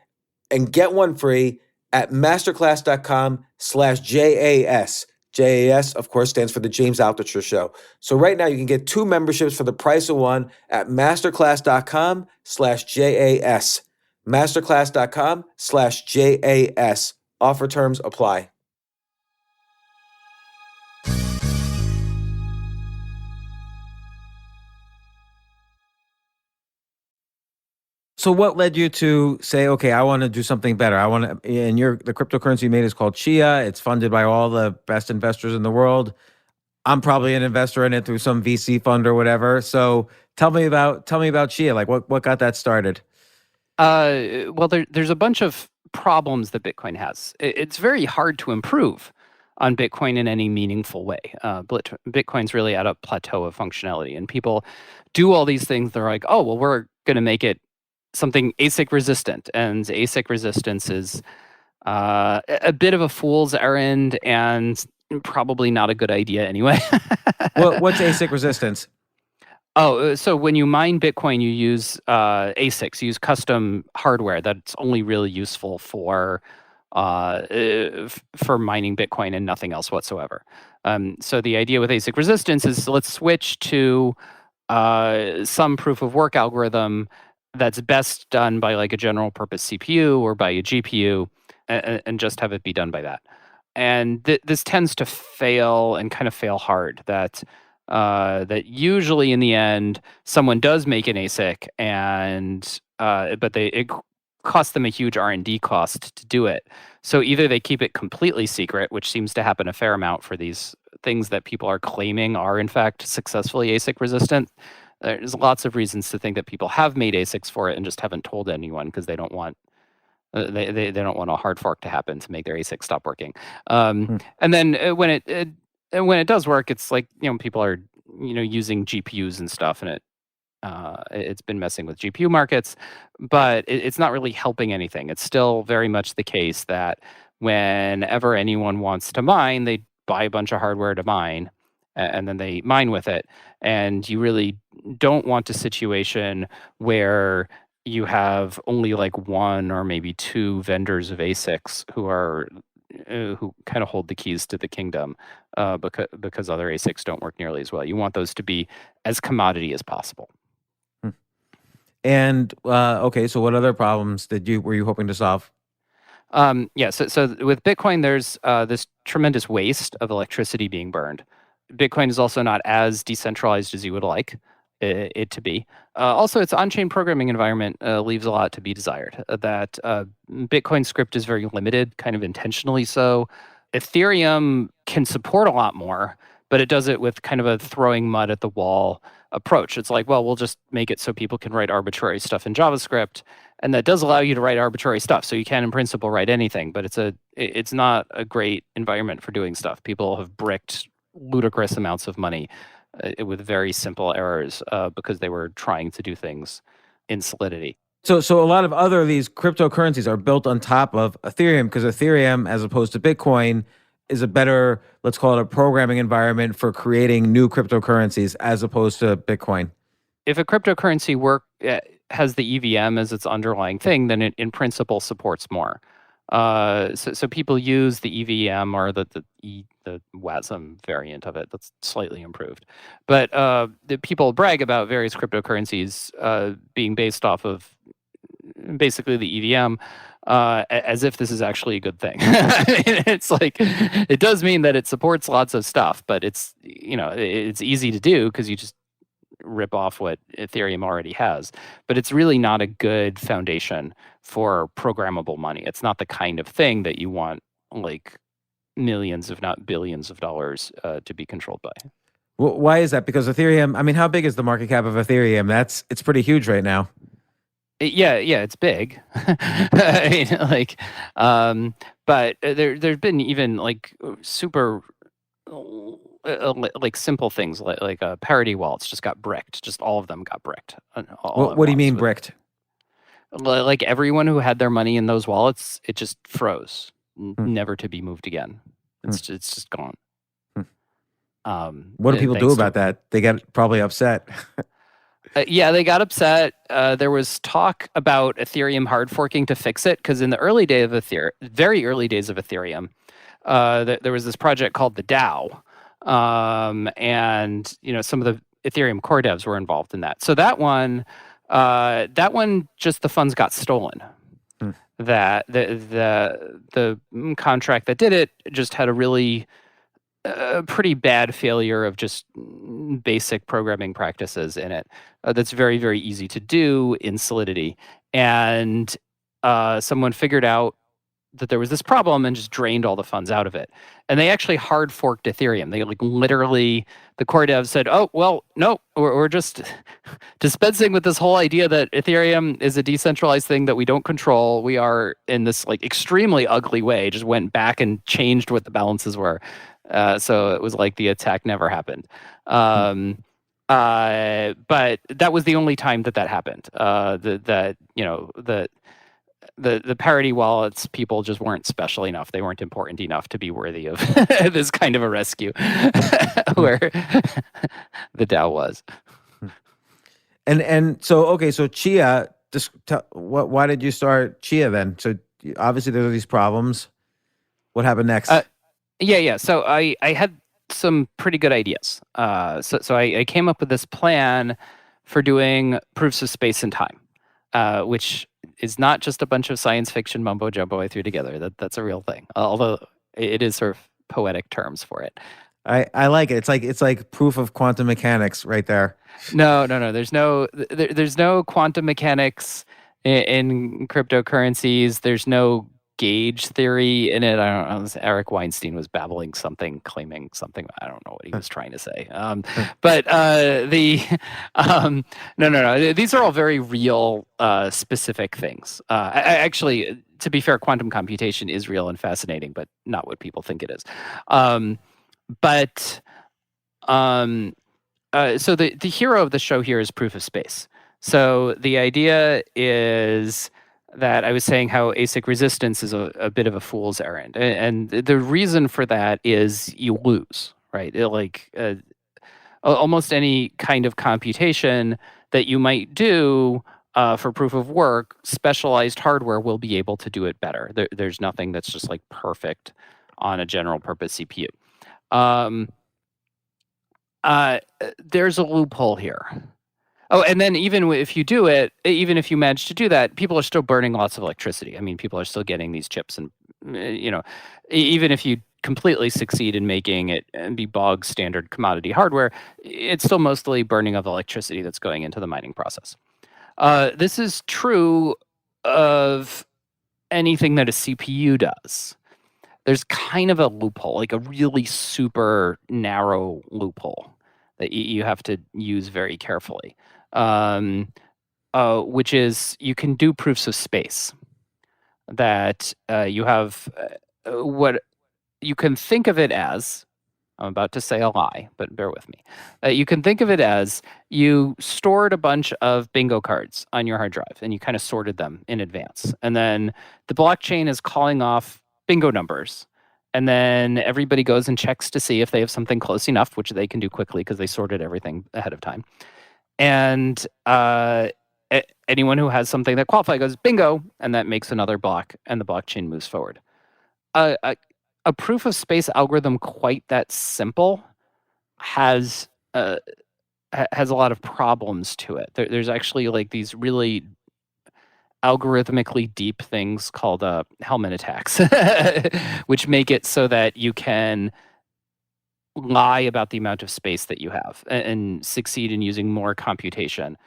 and get one free at masterclass.com/JAS. JAS, of course, stands for the James Altucher Show. So right now you can get two memberships for the price of one at masterclass.com/JAS. Masterclass.com/JAS. Offer terms apply. So what led you to say, okay, I want to do something better? I want to, and the cryptocurrency you made is called Chia. It's funded by all the best investors in the world. I'm probably an investor in it through some VC fund or whatever. So tell me about Chia. Like what got that started? Well, there's a bunch of problems that Bitcoin has. It's very hard to improve on Bitcoin in any meaningful way. Bitcoin's really at a plateau of functionality, and people do all these things. They're like, oh, well, we're going to make it something ASIC resistant, and ASIC resistance is a bit of a fool's errand and probably not a good idea anyway. What's ASIC resistance? Oh, so when you mine Bitcoin, you use ASICs, you use custom hardware that's only really useful for mining Bitcoin and nothing else whatsoever. So the idea with ASIC resistance is let's switch to some proof of work algorithm that's best done by like a general purpose CPU or by a GPU, and just have it be done by that. And this tends to fail and kind of fail hard. That usually in the end someone does make an ASIC, and but it costs them a huge R&D cost to do it. So either they keep it completely secret, which seems to happen a fair amount for these things that people are claiming are in fact successfully ASIC resistant. There's lots of reasons to think that people have made ASICs for it and just haven't told anyone because they don't want they don't want a hard fork to happen to make their ASIC stop working. And then when it does work, it's like, people are, using GPUs and stuff, and it's been messing with GPU markets, but it's not really helping anything. It's still very much the case that whenever anyone wants to mine, they buy a bunch of hardware to mine, and then they mine with it. And you really don't want a situation where you have only like one or maybe two vendors of ASICs who kind of hold the keys to the kingdom, because other ASICs don't work nearly as well. You want those to be as commodity as possible. And okay, so what other problems were you hoping to solve? Yeah, so with Bitcoin, there's this tremendous waste of electricity being burned. Bitcoin is also not as decentralized as you would like it to be. Also, its on-chain programming environment leaves a lot to be desired. That Bitcoin script is very limited, kind of intentionally so. Ethereum can support a lot more, but it does it with kind of a throwing mud at the wall approach. It's like, well, we'll just make it so people can write arbitrary stuff in JavaScript, and that does allow you to write arbitrary stuff. So you can, in principle, write anything, but it's not a great environment for doing stuff. People have bricked ludicrous amounts of money with very simple errors because they were trying to do things in Solidity. So a lot of other of these cryptocurrencies are built on top of Ethereum, because Ethereum, as opposed to Bitcoin, is a better, let's call it a programming environment for creating new cryptocurrencies as opposed to Bitcoin. If a cryptocurrency has the EVM as its underlying thing, then it in principle supports more. So people use the EVM or the WASM variant of it that's slightly improved. But the people brag about various cryptocurrencies being based off of basically the EVM as if this is actually a good thing. It's like, it does mean that it supports lots of stuff, but it's easy to do because you just rip off what Ethereum already has. But it's really not a good foundation for programmable money. It's not the kind of thing that you want like millions, if not billions of dollars to be controlled by. Well, why is that? Because Ethereum, I mean, how big is the market cap of Ethereum? It's pretty huge right now. Yeah, it's big. I mean, but there's been even like super like simple things like parity wallets just got bricked. Just all of them got bricked. What do you mean bricked? Like everyone who had their money in those wallets, it just froze, never to be moved again. It's just gone. What do people do about that? They get probably upset. Yeah, they got upset. There was talk about Ethereum hard forking to fix it, because in the very early days of Ethereum, there was this project called the DAO, and some of the Ethereum core devs were involved in that. So that one, just the funds got stolen. That the contract that did it just had a really pretty bad failure of just basic programming practices in it. That's very, very easy to do in Solidity. and someone figured out that there was this problem and just drained all the funds out of it. And they actually hard forked Ethereum. They literally, the core devs said, oh, well, no, we're just dispensing with this whole idea that Ethereum is a decentralized thing that we don't control. We are in this extremely ugly way, just went back and changed what the balances were. So it was like the attack never happened. But that was the only time that happened. The parity wallets people just weren't special enough. They weren't important enough to be worthy of this kind of a rescue where the DAO was. And so Chia, just why did you start Chia then? So obviously there are these problems. What happened next? Yeah. So I had some pretty good ideas. So I came up with this plan for doing proofs of space and time, which is not just a bunch of science fiction mumbo jumbo I threw together. That's a real thing, although it is sort of poetic terms for it. I like it. It's like proof of quantum mechanics right there. No. There's no quantum mechanics in cryptocurrencies. There's no gauge theory in it. I don't know. Eric Weinstein was babbling something, claiming something. I don't know what he was trying to say. But no. These are all very real, specific things. Actually, to be fair, quantum computation is real and fascinating, but not what people think it is. So the hero of the show here is proof of space. So the idea is that I was saying how ASIC resistance is a bit of a fool's errand. And the reason for that is you lose, right? Almost any kind of computation that you might do for proof of work, specialized hardware will be able to do it better. There's nothing that's just perfect on a general purpose CPU. There's a loophole here. Oh, and then even if you do it, even if you manage to do that, people are still burning lots of electricity. I mean, people are still getting these chips, and even if you completely succeed in making it and be bog standard commodity hardware, it's still mostly burning of electricity that's going into the mining process. This is true of anything that a CPU does. There's kind of a loophole, a really super narrow loophole that you have to use very carefully, which is you can do proofs of space that you have what you can think of it as. I'm about to say a lie, but bear with me. You can think of it as you stored a bunch of bingo cards on your hard drive and you kind of sorted them in advance. And then the blockchain is calling off bingo numbers. And then everybody goes and checks to see if they have something close enough, which they can do quickly because they sorted everything ahead of time. And anyone who has something that qualifies goes bingo, and that makes another block, and the blockchain moves forward. A proof of space algorithm quite that simple has a lot of problems to it. There's actually these really algorithmically deep things called Hellman attacks, which make it so that you can lie about the amount of space that you have and succeed in using more computation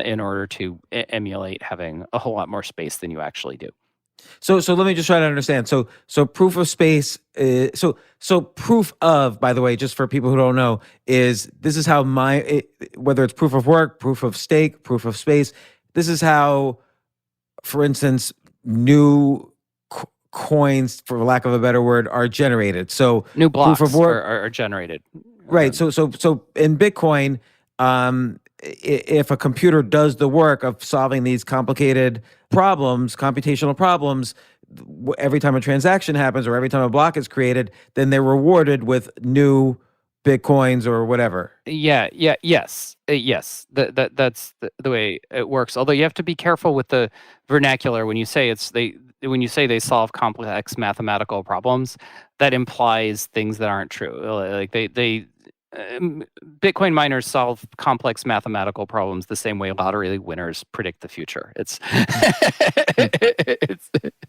in order to emulate having a whole lot more space than you actually do. So let me just try to understand. So proof of space. So proof of, by the way, just for people who don't know, this is how whether it's proof of work, proof of stake, proof of space. This is how, for instance, new coins, for lack of a better word, are generated. So new blocks proof of work are generated. Right. So in Bitcoin, if a computer does the work of solving these complicated problems, computational problems, every time a transaction happens or every time a block is created, then they're rewarded with new Bitcoins or whatever. Yes. That's the way it works. Although you have to be careful with the vernacular when you say they solve complex mathematical problems. That implies things that aren't true. Bitcoin miners solve complex mathematical problems the same way lottery winners predict the future. It's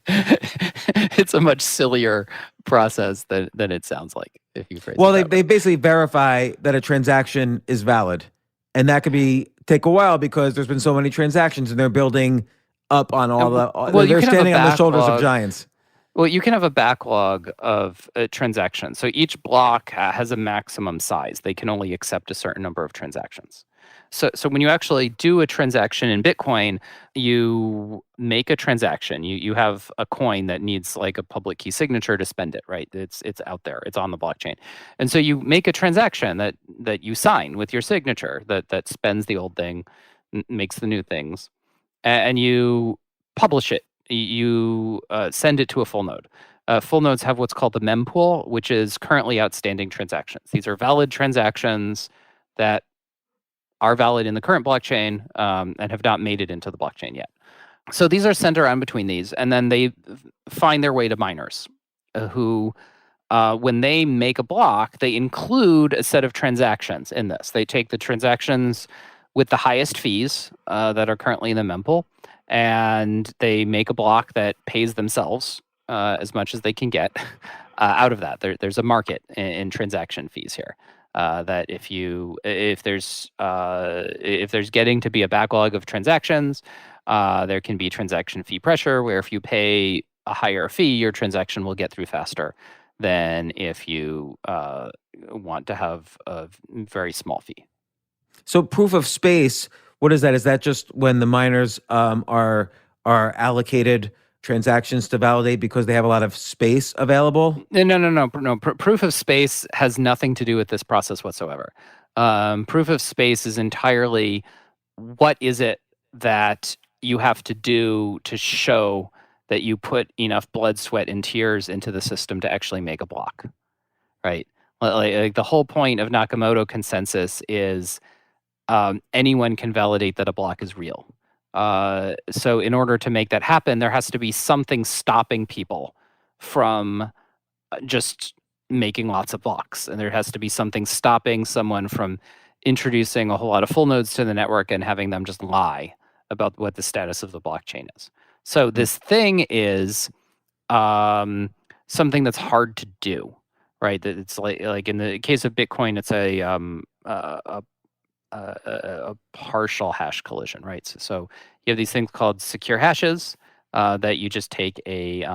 it's a much sillier process than it sounds like if you phrase it. Well, they basically verify that a transaction is valid, and that could take a while because there's been so many transactions, and they're building up on all the. well, you They're can have a standing on the shoulders of backlog. giants. Well, you can have a backlog of transactions. So each block has a maximum size. They can only accept a certain number of transactions. So when you actually do a transaction in Bitcoin, you make a transaction. You have a coin that needs like a public key signature to spend it, right? It's out there. It's on the blockchain. And so you make a transaction that you sign with your signature that spends the old thing, makes the new things, and you publish it. You send it to a full node. Full nodes have what's called the mempool, which is currently outstanding transactions. These are valid transactions that are valid in the current blockchain and have not made it into the blockchain yet. So these are sent around between these, and then they find their way to miners who, when they make a block, they include a set of transactions in this. They take the transactions with the highest fees that are currently in the mempool, and they make a block that pays themselves as much as they can get out of that. There's a market in transaction fees here. That if there's getting to be a backlog of transactions, there can be transaction fee pressure, where if you pay a higher fee, your transaction will get through faster than if you want to have a very small fee. So proof of space, what is that? Is that just when the miners are allocated transactions to validate because they have a lot of space available? No. Proof of space has nothing to do with this process whatsoever. Proof of space is entirely what is it that you have to do to show that you put enough blood, sweat, and tears into the system to actually make a block, right? Like the whole point of Nakamoto consensus is anyone can validate that a block is real. So in order to make that happen, there has to be something stopping people from just making lots of blocks. And there has to be something stopping someone from introducing a whole lot of full nodes to the network and having them just lie about what the status of the blockchain is. So this thing is something that's hard to do, right? That it's like in the case of Bitcoin, it's a partial hash collision, right? So you have these things called secure hashes that you just take a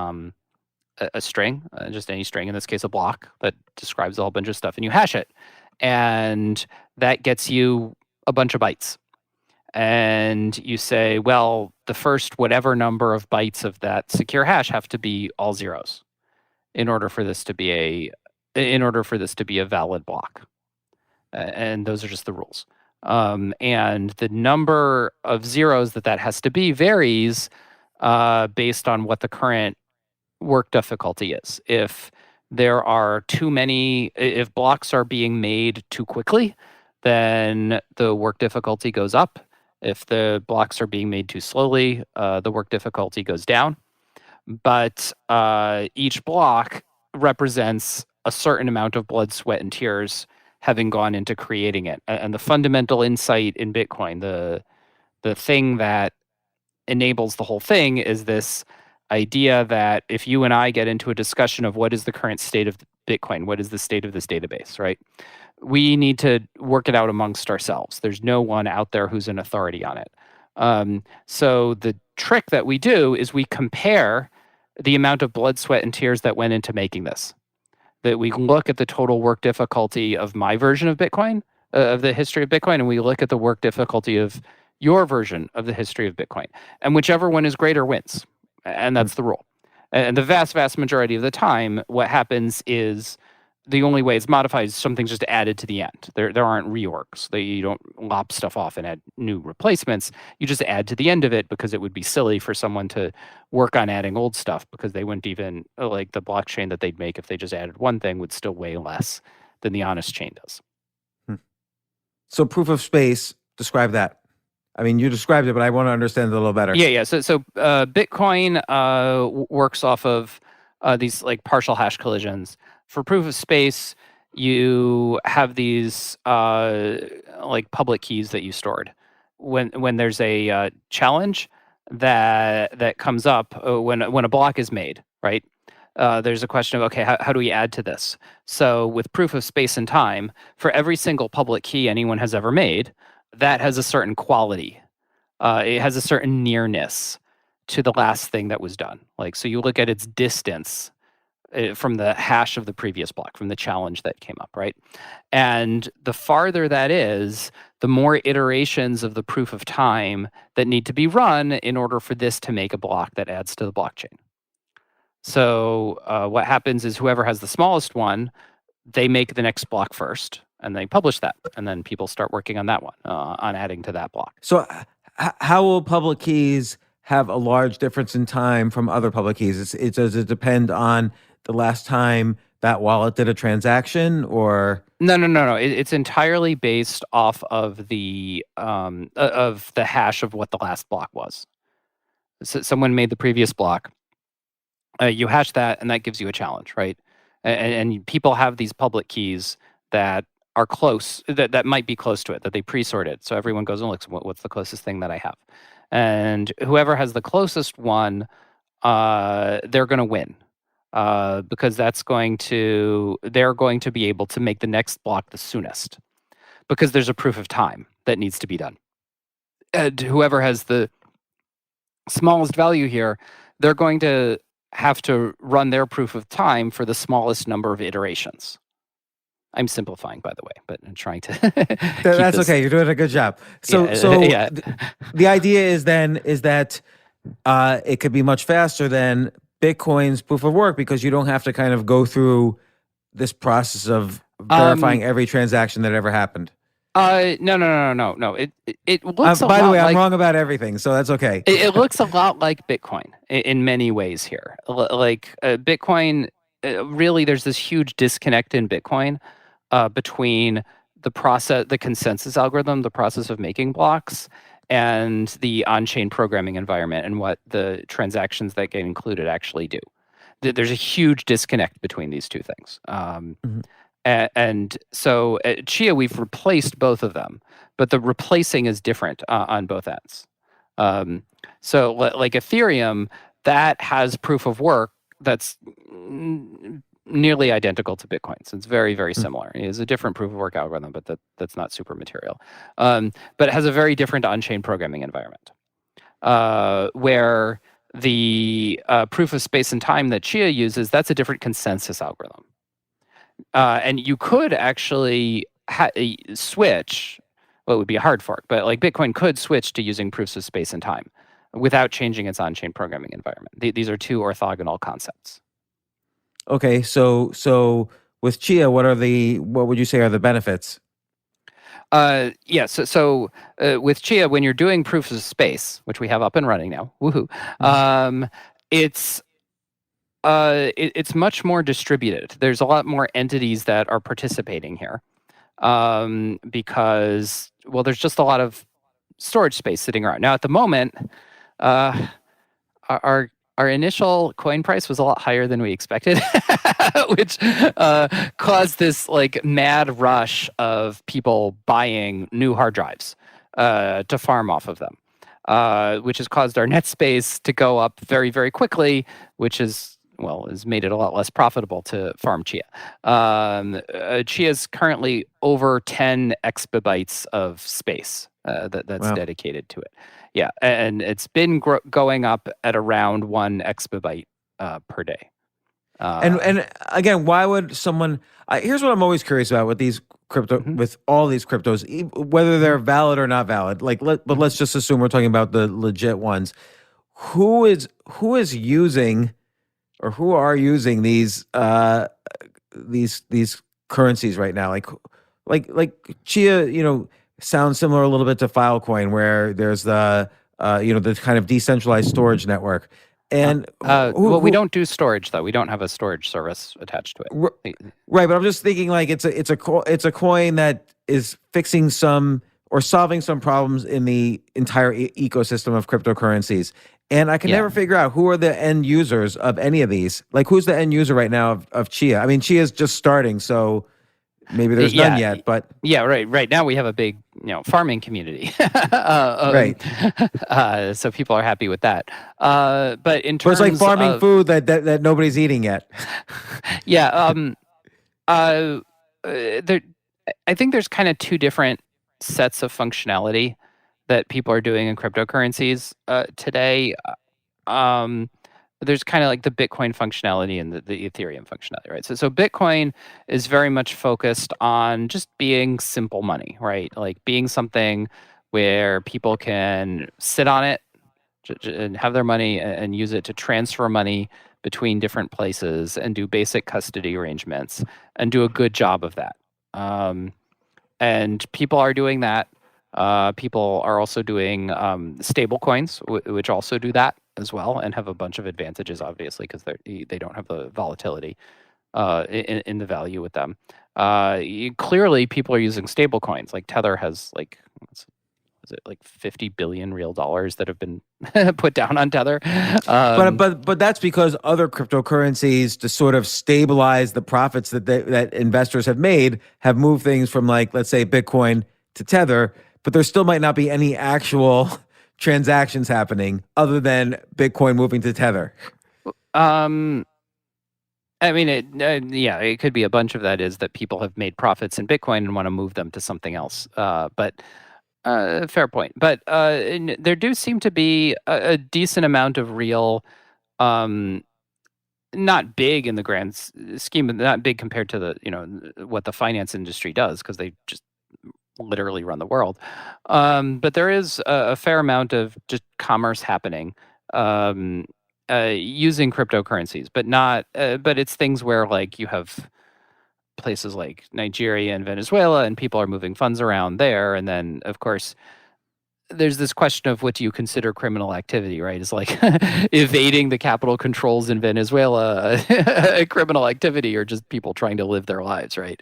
string, just any string, in this case a block, that describes a whole bunch of stuff, and you hash it. And that gets you a bunch of bytes. And you say, well, the first whatever number of bytes of that secure hash have to be all zeros in order for this to be a valid block. And those are just the rules. And the number of zeros that has to be varies based on what the current work difficulty is. If there are if blocks are being made too quickly, then the work difficulty goes up. If the blocks are being made too slowly, the work difficulty goes down. But each block represents a certain amount of blood, sweat, and tears having gone into creating it. And the fundamental insight in Bitcoin, the thing that enables the whole thing, is this idea that if you and I get into a discussion of what is the current state of Bitcoin, what is the state of this database, right? We need to work it out amongst ourselves. There's no one out there who's an authority on it. So the trick that we do is we compare the amount of blood, sweat, and tears that went into making this. That we look at the total work difficulty of my version of Bitcoin, of the history of Bitcoin, and we look at the work difficulty of your version of the history of Bitcoin. And whichever one is greater wins. And that's the rule. And the vast, vast majority of the time, what happens is the only way it's modified is something's just added to the end. There aren't reorgs. You don't lop stuff off and add new replacements. You just add to the end of it, because it would be silly for someone to work on adding old stuff, because they wouldn't even, like the blockchain that they'd make if they just added one thing would still weigh less than the honest chain does. So proof of space, describe that. I mean, you described it, but I want to understand it a little better. Yeah. So Bitcoin works off of these like partial hash collisions. For proof of space, you have these like public keys that you stored. When there's a challenge that comes up when a block is made, right? There's a question of, okay, how do we add to this? So with proof of space and time, for every single public key anyone has ever made, that has a certain quality. It has a certain nearness. to the last thing that was done. Like, so you look at its distance from the hash of the previous block, from the challenge that came up, right? And the farther that is, the more iterations of the proof of time that need to be run in order for this to make a block that adds to the blockchain. So what happens is whoever has the smallest one, they make the next block first, and they publish that, and then people start working on that one, on adding to that block. So how will public keys have a large difference in time from other public keys? Does it depend on the last time that wallet did a transaction, or? No. It's entirely based off of the hash of what the last block was. So someone made the previous block. You hash that, and that gives you a challenge, right? And people have these public keys that are close, that might be close to it, that they pre-sorted. So everyone goes and looks, what's the closest thing that I have? And whoever has the closest one, they're going to win. Because they're going to be able to make the next block the soonest, because there's a proof of time that needs to be done. And whoever has the smallest value here, they're going to have to run their proof of time for the smallest number of iterations. I'm simplifying, by the way, but I'm trying to. That's okay. You're doing a good job. So Yeah. The idea is that it could be much faster than Bitcoin's proof of work, because you don't have to kind of go through this process of verifying every transaction that ever happened. No. It looks a lot. By the way, I'm like, wrong about everything, so that's okay. It looks a lot like Bitcoin in many ways here. Like Bitcoin, really, there's this huge disconnect in Bitcoin between the consensus algorithm, the process of making blocks, and the on-chain programming environment, and what the transactions that get included actually do. There's a huge disconnect between these two things. And so at Chia, we've replaced both of them, but the replacing is different on both ends. So like Ethereum, that has proof of work that's nearly identical to Bitcoin. So it's very, very similar. It is a different proof of work algorithm, but that's not super material. But it has a very different on-chain programming environment, where the proof of space and time that Chia uses, that's a different consensus algorithm. And you could actually switch. Well, it would be a hard fork, but like Bitcoin could switch to using proofs of space and time without changing its on-chain programming environment. These are two orthogonal concepts. Okay, so with Chia, what would you say are the benefits? So with Chia, when you're doing proofs of space, which we have up and running now, woohoo! It's much more distributed. There's a lot more entities that are participating here, because, well, there's just a lot of storage space sitting around. Now, at the moment, our initial coin price was a lot higher than we expected, which caused this like mad rush of people buying new hard drives to farm off of them, which has caused our net space to go up very, very quickly, which has made it a lot less profitable to farm Chia. Chia is currently over 10 exabytes of space that's dedicated to it. Yeah, and it's been going up at around 1 exabyte per day. And again, why would someone? Here's what I'm always curious about with these with all these cryptos, whether they're valid or not valid. But let's just assume we're talking about the legit ones. Who is using, or who are using these currencies right now? Like Chia, sounds similar a little bit to Filecoin, where there's the the kind of decentralized storage network. And we don't do storage, though. We don't have a storage service attached to it. Right, but I'm just thinking like it's a coin that is fixing some or solving some problems in the entire ecosystem of cryptocurrencies. And I can never figure out who are the end users of any of these. Like, who's the end user right now of Chia? I mean, Chia's just starting, so maybe there's none yet, but right now we have a big farming community, right. So people are happy with that. But in terms it's like farming food that nobody's eating yet. I think there's kind of two different sets of functionality that people are doing in cryptocurrencies today. there's kind of like the Bitcoin functionality and the Ethereum functionality, right? So Bitcoin is very much focused on just being simple money, right? Like being something where people can sit on it and have their money and use it to transfer money between different places and do basic custody arrangements and do a good job of that. And people are doing that. People are also doing stable coins, which also do that as well and have a bunch of advantages, obviously, because they don't have the volatility in the value with them. Clearly, people are using stable coins. Like Tether has like, is it like 50 billion real dollars that have been put down on Tether? But that's because other cryptocurrencies, to sort of stabilize the profits that investors have made, have moved things from, like, let's say Bitcoin to Tether, but there still might not be any actual transactions happening other than Bitcoin moving to Tether. I mean, it could be a bunch of that is that people have made profits in Bitcoin and want to move them to something else. But fair point. But there do seem to be a decent amount of real, not big in the grand scheme, but not big compared to the what the finance industry does, because they just literally run the world. But there is a fair amount of just commerce happening using cryptocurrencies, but not. But it's things where, like, you have places like Nigeria and Venezuela, and people are moving funds around there. And then, of course, there's this question of what do you consider criminal activity, right? It's like evading the capital controls in Venezuela, a criminal activity, or just people trying to live their lives, right?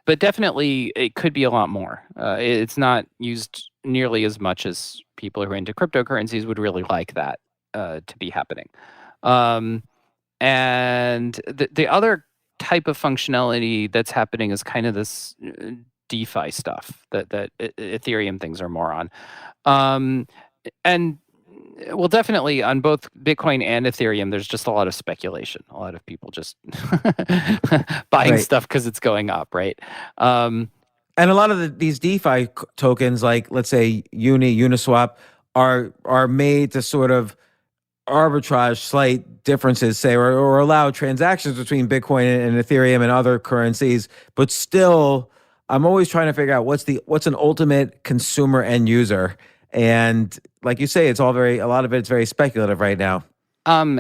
But definitely it could be a lot more. It's not used nearly as much as people who are into cryptocurrencies would really like that to be happening. And the other type of functionality that's happening is kind of this DeFi stuff that Ethereum things are more on. And well, definitely on both Bitcoin and Ethereum, there's just a lot of speculation. A lot of people just buying stuff because it's going up, right? And a lot of these DeFi tokens, like let's say Uniswap, are made to sort of arbitrage slight differences, say, or allow transactions between Bitcoin and Ethereum and other currencies. But still, I'm always trying to figure out what's an ultimate consumer end user. And like you say, a lot of it's very speculative right now.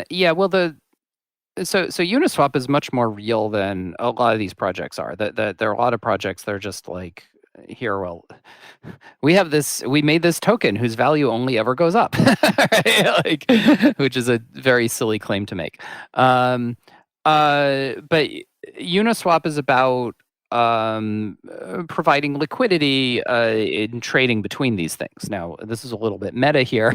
Yeah, well, so Uniswap is much more real than a lot of these projects are. That there are a lot of projects that are just like, here, well, we made this token whose value only ever goes up, right? Like, which is a very silly claim to make. But Uniswap is about providing liquidity in trading between these things. Now, this is a little bit meta here,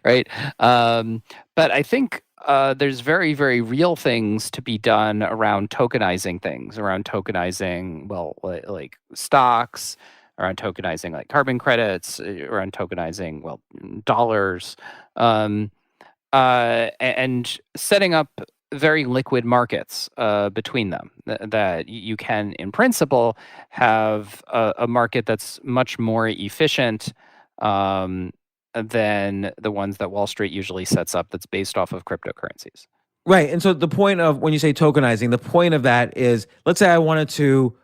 right? But I think there's very, very real things to be done around tokenizing things, around tokenizing, well, like stocks, around tokenizing like carbon credits, around tokenizing, well, dollars, and setting up very liquid markets between them that you can, in principle, have a market that's much more efficient than the ones that Wall Street usually sets up that's based off of cryptocurrencies. Right. And so the point of, when you say tokenizing, the point of that is, let's say I wanted to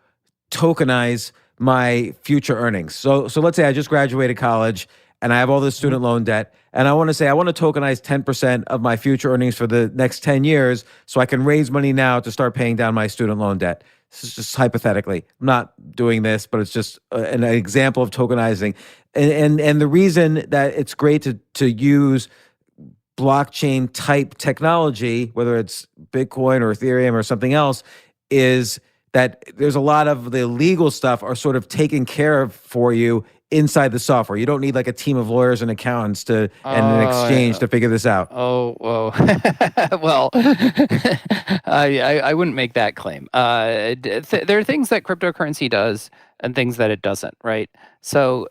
tokenize my future earnings. So let's say I just graduated college and I have all this student loan debt, and I want to tokenize 10% of my future earnings for the next 10 years so I can raise money now to start paying down my student loan debt. This is just hypothetically. I'm not doing this, but it's just an example of tokenizing. And the reason that it's great to use blockchain type technology, whether it's Bitcoin or Ethereum or something else, is that there's a lot of the legal stuff are sort of taken care of for you inside the software. You don't need like a team of lawyers and accountants and an exchange to figure this out. Oh, whoa. Well, I wouldn't make that claim. There are things that cryptocurrency does and things that it doesn't, right? So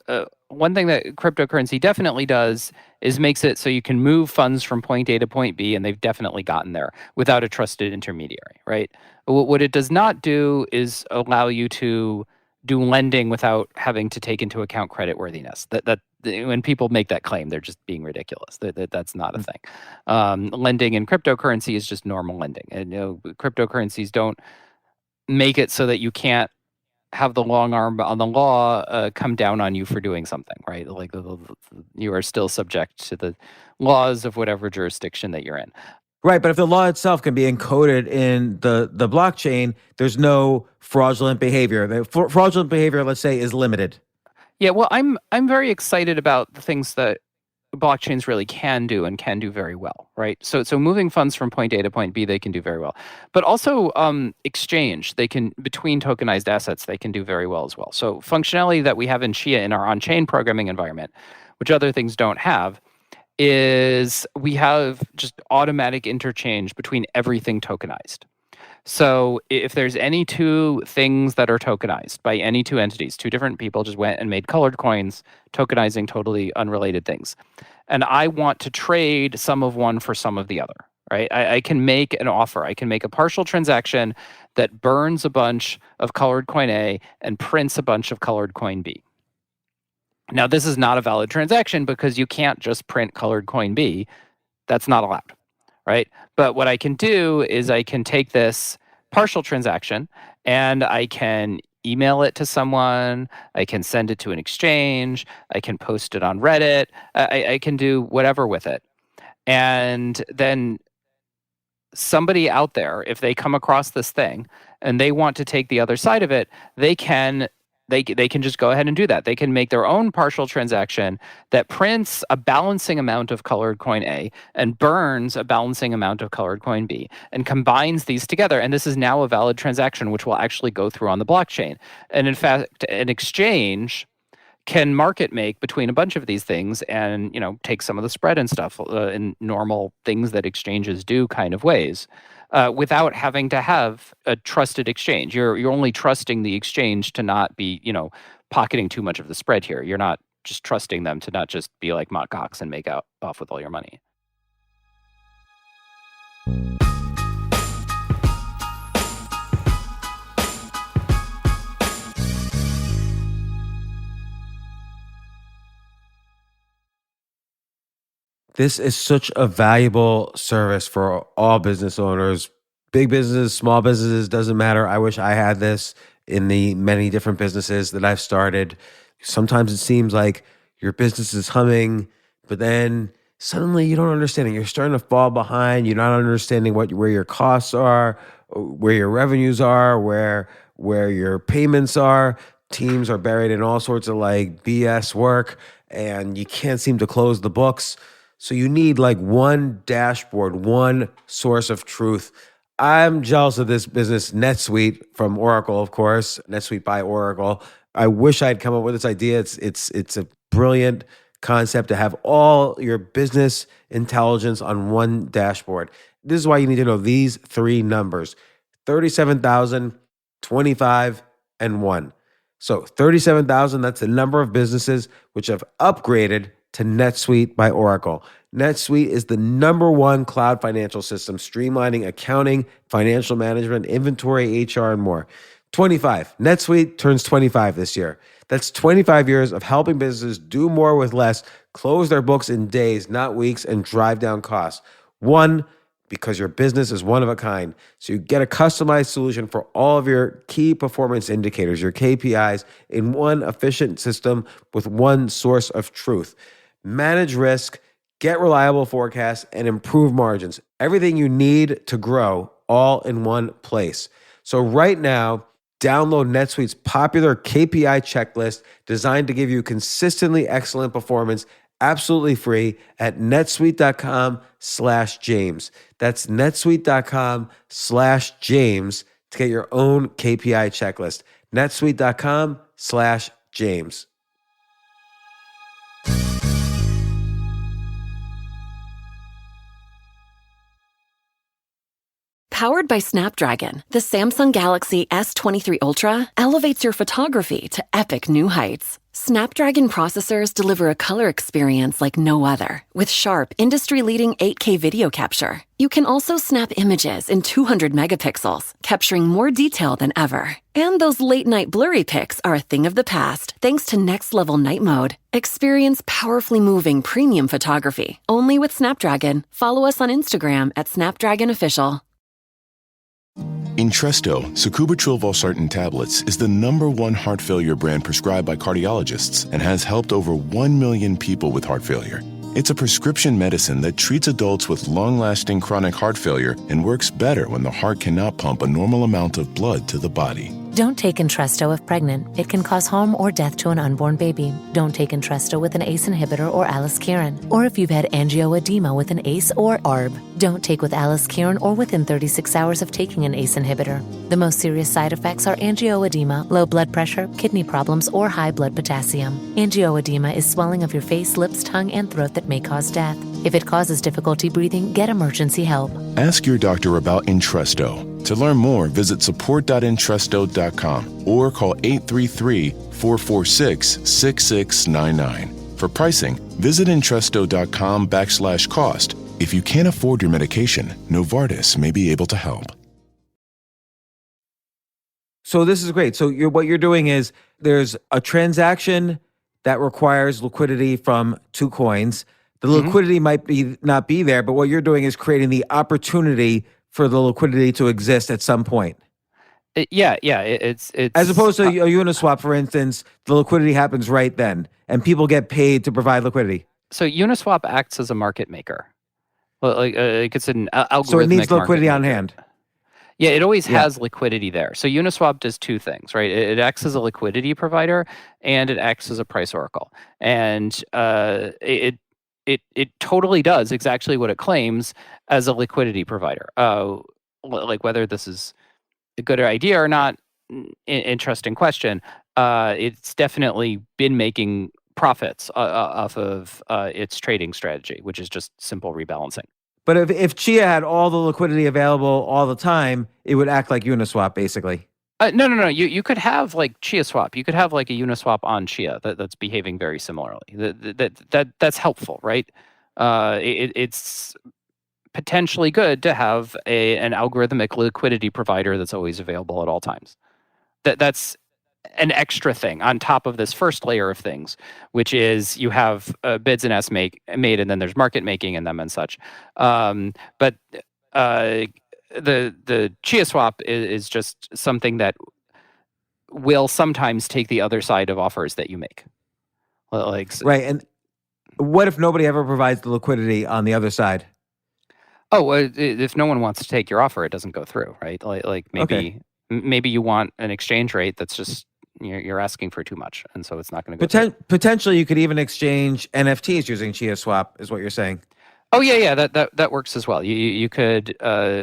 one thing that cryptocurrency definitely does is makes it so you can move funds from point A to point B, and they've definitely gotten there without a trusted intermediary, right? What it does not do is allow you to do lending without having to take into account creditworthiness. That when people make that claim, they're just being ridiculous. That's not a thing. Lending in cryptocurrency is just normal lending, and cryptocurrencies don't make it so that you can't have the long arm on the law come down on you for doing something, right? Like you are still subject to the laws of whatever jurisdiction that you're in. Right, but if the law itself can be encoded in the blockchain, there's no fraudulent behavior. The fraudulent behavior, let's say, is limited. Yeah, well, I'm very excited about the things that blockchains really can do and can do very well, right? So moving funds from point A to point B, they can do very well. But also exchange, they can, between tokenized assets, they can do very well as well. So functionality that we have in Chia in our on-chain programming environment, which other things don't have, is we have just automatic interchange between everything tokenized. So if there's any two things that are tokenized by any two entities, two different people just went and made colored coins, tokenizing totally unrelated things, and I want to trade some of one for some of the other, right? I can make an offer. I can make a partial transaction that burns a bunch of colored coin A and prints a bunch of colored coin B. Now, this is not a valid transaction because you can't just print colored coin B. That's not allowed, right? But what I can do is I can take this partial transaction and I can email it to someone, I can send it to an exchange, I can post it on Reddit, I can do whatever with it. And then somebody out there, if they come across this thing and they want to take the other side of it, they can just go ahead and do that. They can make their own partial transaction that prints a balancing amount of colored coin A and burns a balancing amount of colored coin B and combines these together. And this is now a valid transaction, which will actually go through on the blockchain. And in fact, an exchange can market make between a bunch of these things and, take some of the spread and stuff in normal things that exchanges do kind of ways. Without having to have a trusted exchange. You're only trusting the exchange to not be, pocketing too much of the spread here. You're not just trusting them to not just be like Mt. Gox and make off with all your money. This is such a valuable service for all business owners, big businesses, small businesses, doesn't matter. I wish I had this in the many different businesses that I've started. Sometimes it seems like your business is humming, but then suddenly you don't understand it. You're starting to fall behind. You're not understanding where your costs are, where your revenues are, where your payments are. Teams are buried in all sorts of like BS work, and you can't seem to close the books. So you need like one dashboard, one source of truth. I'm jealous of this business, NetSuite from Oracle, of course, NetSuite by Oracle. I wish I'd come up with this idea. It's a brilliant concept to have all your business intelligence on one dashboard. This is why you need to know these three numbers: 37,000, 25, and 1. So 37,000, that's the number of businesses which have upgraded to NetSuite by Oracle. NetSuite is the number one cloud financial system, streamlining accounting, financial management, inventory, HR, and more. 25. NetSuite turns 25 this year. That's 25 years of helping businesses do more with less, close their books in days, not weeks, and drive down costs. 1, because your business is one of a kind. So you get a customized solution for all of your key performance indicators, your KPIs, in one efficient system with one source of truth. Manage risk, get reliable forecasts, and improve margins. Everything you need to grow all in one place. So right now, download NetSuite's popular KPI checklist designed to give you consistently excellent performance absolutely free at netsuite.com/James. That's netsuite.com/James to get your own KPI checklist. netsuite.com/James. Powered by Snapdragon, the Samsung Galaxy S23 Ultra elevates your photography to epic new heights. Snapdragon processors deliver a color experience like no other, with sharp, industry-leading 8K video capture. You can also snap images in 200 megapixels, capturing more detail than ever. And those late-night blurry pics are a thing of the past, thanks to next-level night mode. Experience powerfully moving premium photography, only with Snapdragon. Follow us on Instagram at Snapdragon Official. Entresto, sacubitril valsartan tablets, is the #1 heart failure brand prescribed by cardiologists and has helped over 1 million people with heart failure. It's a prescription medicine that treats adults with long-lasting chronic heart failure and works better when the heart cannot pump a normal amount of blood to the body. Don't take Entresto if pregnant. It can cause harm or death to an unborn baby. Don't take Entresto with an ACE inhibitor or aliskiren, or if you've had angioedema with an ACE or ARB. Don't take with aliskiren or within 36 hours of taking an ACE inhibitor. The most serious side effects are angioedema, low blood pressure, kidney problems, or high blood potassium. Angioedema is swelling of your face, lips, tongue, and throat that may cause death. If it causes difficulty breathing, get emergency help. Ask your doctor about Entresto. To learn more, visit support.entresto.com or call 833-446-6699. For pricing, visit Entresto.com/cost. If you can't afford your medication, Novartis may be able to help. So this is great. So what you're doing is there's a transaction that requires liquidity from two coins. The liquidity might not be there, but what you're doing is creating the opportunity for the liquidity to exist at some point. It's as opposed to a Uniswap, for instance, the liquidity happens right then, and people get paid to provide liquidity. So Uniswap acts as a market maker. Well, it's an algorithmic. So it needs liquidity on hand. Yeah, it always has liquidity there. So Uniswap does two things, right? It acts as a liquidity provider and it acts as a price oracle. And it totally does exactly what it claims as a liquidity provider. Like whether this is a good idea or not, interesting question. It's definitely been making profits off of its trading strategy, which is just simple rebalancing. But if Chia had all the liquidity available all the time, it would act like Uniswap, basically. No. You could have like Chia Swap. You could have like a Uniswap on Chia that's behaving very similarly. That's helpful, right? It's potentially good to have an algorithmic liquidity provider that's always available at all times. That's an extra thing on top of this first layer of things, which is you have bids and asks made, and then there's market making in them and such. But the Chia Swap is just something that will sometimes take the other side of offers that you make. Right, and what if nobody ever provides the liquidity on the other side? Oh, if no one wants to take your offer, it doesn't go through, right? Like maybe you want an exchange rate that's just you're asking for too much, and so it's not going to go. Potentially, you could even exchange NFTs using Chia Swap, is what you're saying. Oh yeah, that works as well. You could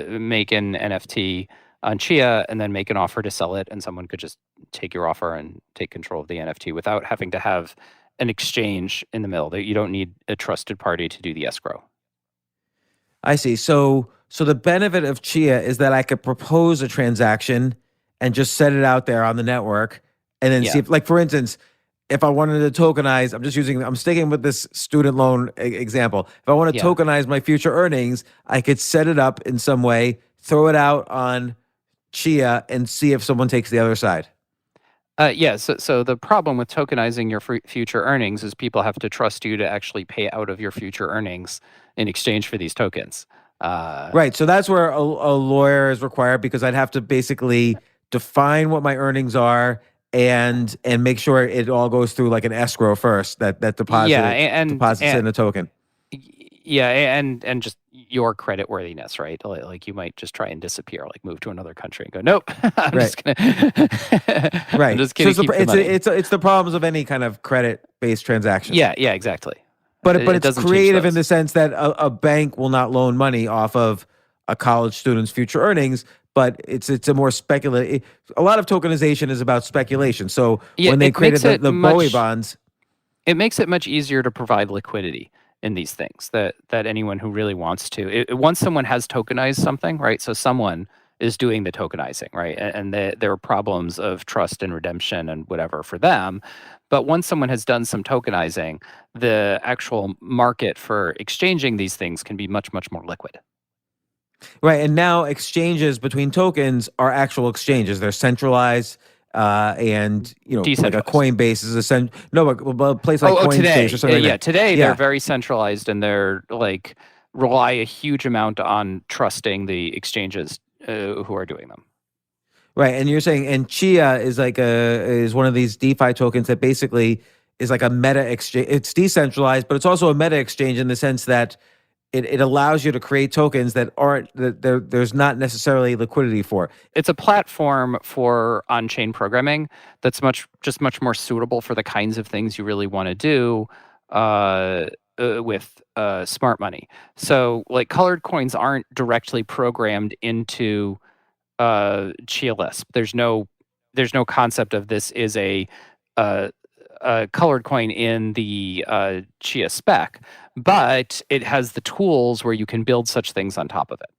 make an NFT on Chia and then make an offer to sell it, and someone could just take your offer and take control of the NFT without having to have an exchange in the middle. You don't need a trusted party to do the escrow. I see. So the benefit of Chia is that I could propose a transaction and just set it out there on the network, and then see if, like, for instance, if I wanted to tokenize, I'm sticking with this student loan example. If I want to tokenize my future earnings, I could set it up in some way, throw it out on Chia, and see if someone takes the other side. So the problem with tokenizing your future earnings is people have to trust you to actually pay out of your future earnings in exchange for these tokens. Right. So that's where a lawyer is required, because I'd have to basically define what my earnings are and make sure it all goes through like an escrow first that deposits in a token. Yeah, and just your credit worthiness, right? Like you might just try and disappear, like move to another country and go, nope, I'm just gonna right. I'm just gonna it's the problems of any kind of credit-based transaction. Yeah, exactly. But it's creative in the sense that a bank will not loan money off of a college student's future earnings, but it's a more speculative. A lot of tokenization is about speculation. So when they created the Bowie bonds, it makes it much easier to provide liquidity. in these things that anyone who really wants to, once someone has tokenized something, right? So someone is doing the tokenizing, right? And there are problems of trust and redemption and whatever for them. But once someone has done some tokenizing, the actual market for exchanging these things can be much, much more liquid. Right. And now exchanges between tokens are actual exchanges. They're centralized. And like a Coinbase is but a place like Coinbase today, or something like that. Today they're very centralized, and they're like rely a huge amount on trusting the exchanges who are doing them. Right, and you're saying, and Chia is is one of these DeFi tokens that basically is like a meta exchange. It's decentralized, but it's also a meta exchange in the sense that it allows you to create tokens that there's not necessarily liquidity for. It's a platform for on-chain programming that's much more suitable for the kinds of things you really want to do with smart money. So, like, colored coins aren't directly programmed into Chia Lisp. There's no concept of this is a colored coin in the Chia spec, but it has the tools where you can build such things on top of it.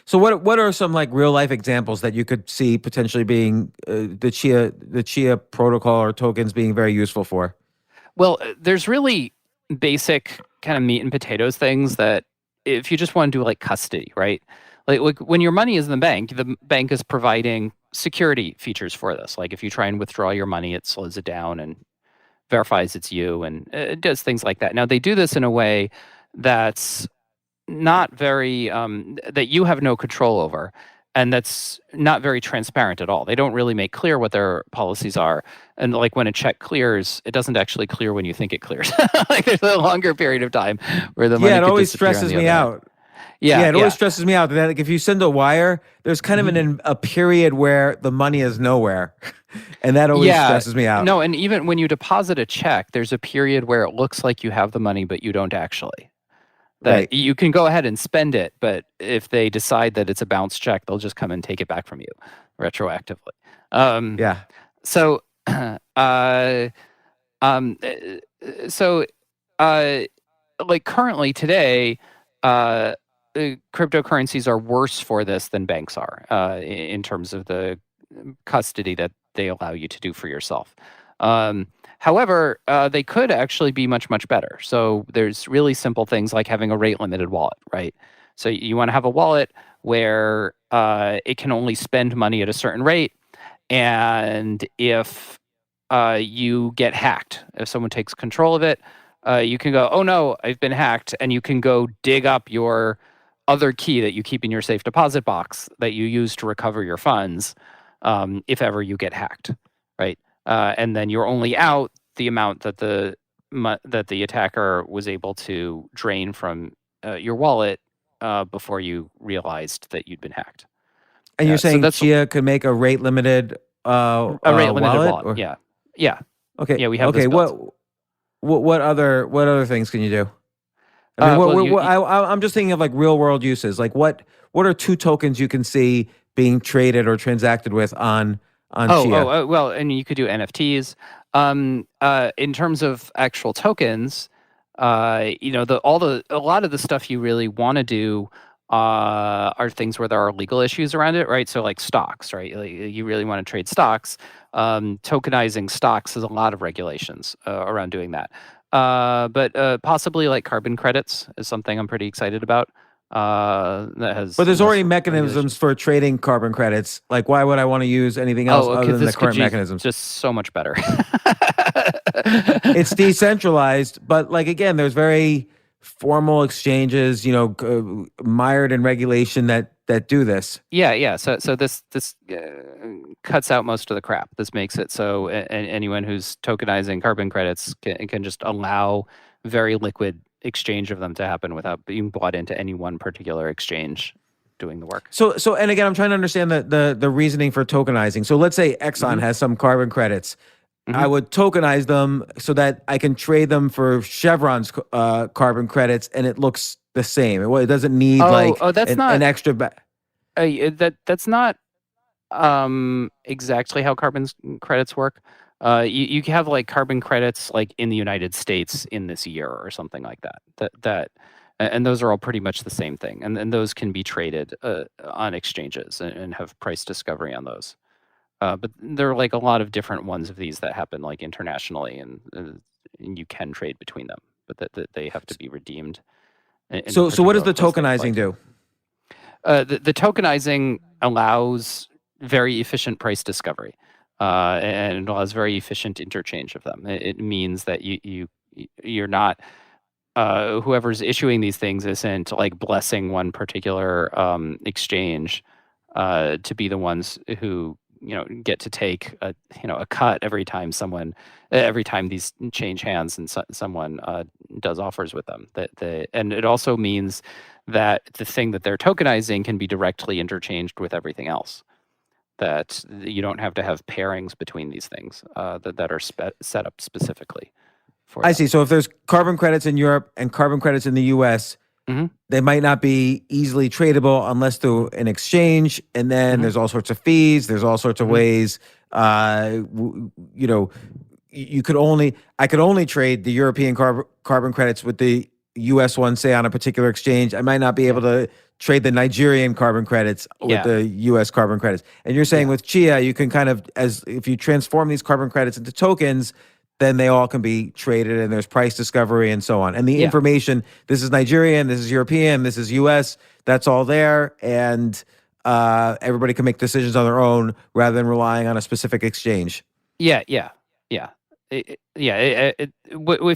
So what are some like real life examples that you could see potentially being the Chia protocol or tokens being very useful for? Well, there's really basic kind of meat and potatoes things that if you just want to do like custody, right? Like when your money is in the bank is providing security features for this. Like if you try and withdraw your money, it slows it down and verifies it's you, and it does things like that. Now, they do this in a way that's not very, that you have no control over, and that's not very transparent at all. They don't really make clear what their policies are. And like when a check clears, it doesn't actually clear when you think it clears. Like there's a longer period of time where the money it could always disappear stresses on the me other out. end. Yeah, it always stresses me out that like if you send a wire, there's kind of a period where the money is nowhere, and that always stresses me out. No, and even when you deposit a check, there's a period where it looks like you have the money, but you don't actually. That you can go ahead and spend it, but if they decide that it's a bounce check, they'll just come and take it back from you retroactively. So, like currently today, cryptocurrencies are worse for this than banks are in terms of the custody that they allow you to do for yourself. However, they could actually be much, much better. So there's really simple things like having a rate-limited wallet, right? So you want to have a wallet where it can only spend money at a certain rate, and if you get hacked, if someone takes control of it, you can go, oh no, I've been hacked, and you can go dig up your other key that you keep in your safe deposit box that you use to recover your funds if ever you get hacked, right? And then you're only out the amount that the attacker was able to drain from your wallet before you realized that you'd been hacked. And you're saying Chia could make a rate limited wallet? Or? Yeah. Okay. Yeah, we have. Okay. What other things can you do? I mean, I'm just thinking of like real world uses. Like what are two tokens you can see being traded or transacted with on Chia? Well, and you could do NFTs. In terms of actual tokens, a lot of the stuff you really want to do are things where there are legal issues around it, right? So like stocks, right? Like you really want to trade stocks. Tokenizing stocks has a lot of regulations around doing that. But possibly like carbon credits is something I'm pretty excited about. That has. But there's already mechanisms for trading carbon credits. Like, why would I want to use anything else other than the current mechanisms? Just so much better. It's decentralized, but like again, there's very formal exchanges, mired in regulation that do this. Yeah. So this cuts out most of the crap. This makes it so anyone who's tokenizing carbon credits can just allow very liquid exchange of them to happen without being bought into any one particular exchange doing the work. So and again, I'm trying to understand the reasoning for tokenizing. So let's say Exxon has some carbon credits. I would tokenize them so that I can trade them for Chevron's carbon credits, and it looks the same. It doesn't need an extra. That's not exactly how carbon credits work. You can have like carbon credits like in the United States in this year or something like that. And those are all pretty much the same thing. And those can be traded on exchanges and have price discovery on those. But there are like a lot of different ones of these that happen like internationally, and you can trade between them, but that they have to be redeemed. So what does the tokenizing do? The tokenizing allows very efficient price discovery, and it allows very efficient interchange of them. It means that you're not whoever's issuing these things isn't like blessing one particular exchange to be the ones who get to take a cut every time these change hands and someone does offers with them. And it also means that the thing that they're tokenizing can be directly interchanged with everything else. That you don't have to have pairings between these things that are set up specifically for them. I see. So if there's carbon credits in Europe and carbon credits in the U.S., they might not be easily tradable unless through an exchange. And then there's all sorts of fees. There's all sorts of ways. I could only trade the European carbon credits with the U.S. one, say on a particular exchange. I might not be able to trade the Nigerian carbon credits with the U.S. carbon credits. And you're saying with Chia, you can kind of, as if you transform these carbon credits into tokens, then they all can be traded and there's price discovery and so on. And the information, this is Nigerian, this is European, this is US, that's all there. And everybody can make decisions on their own rather than relying on a specific exchange. Yeah. If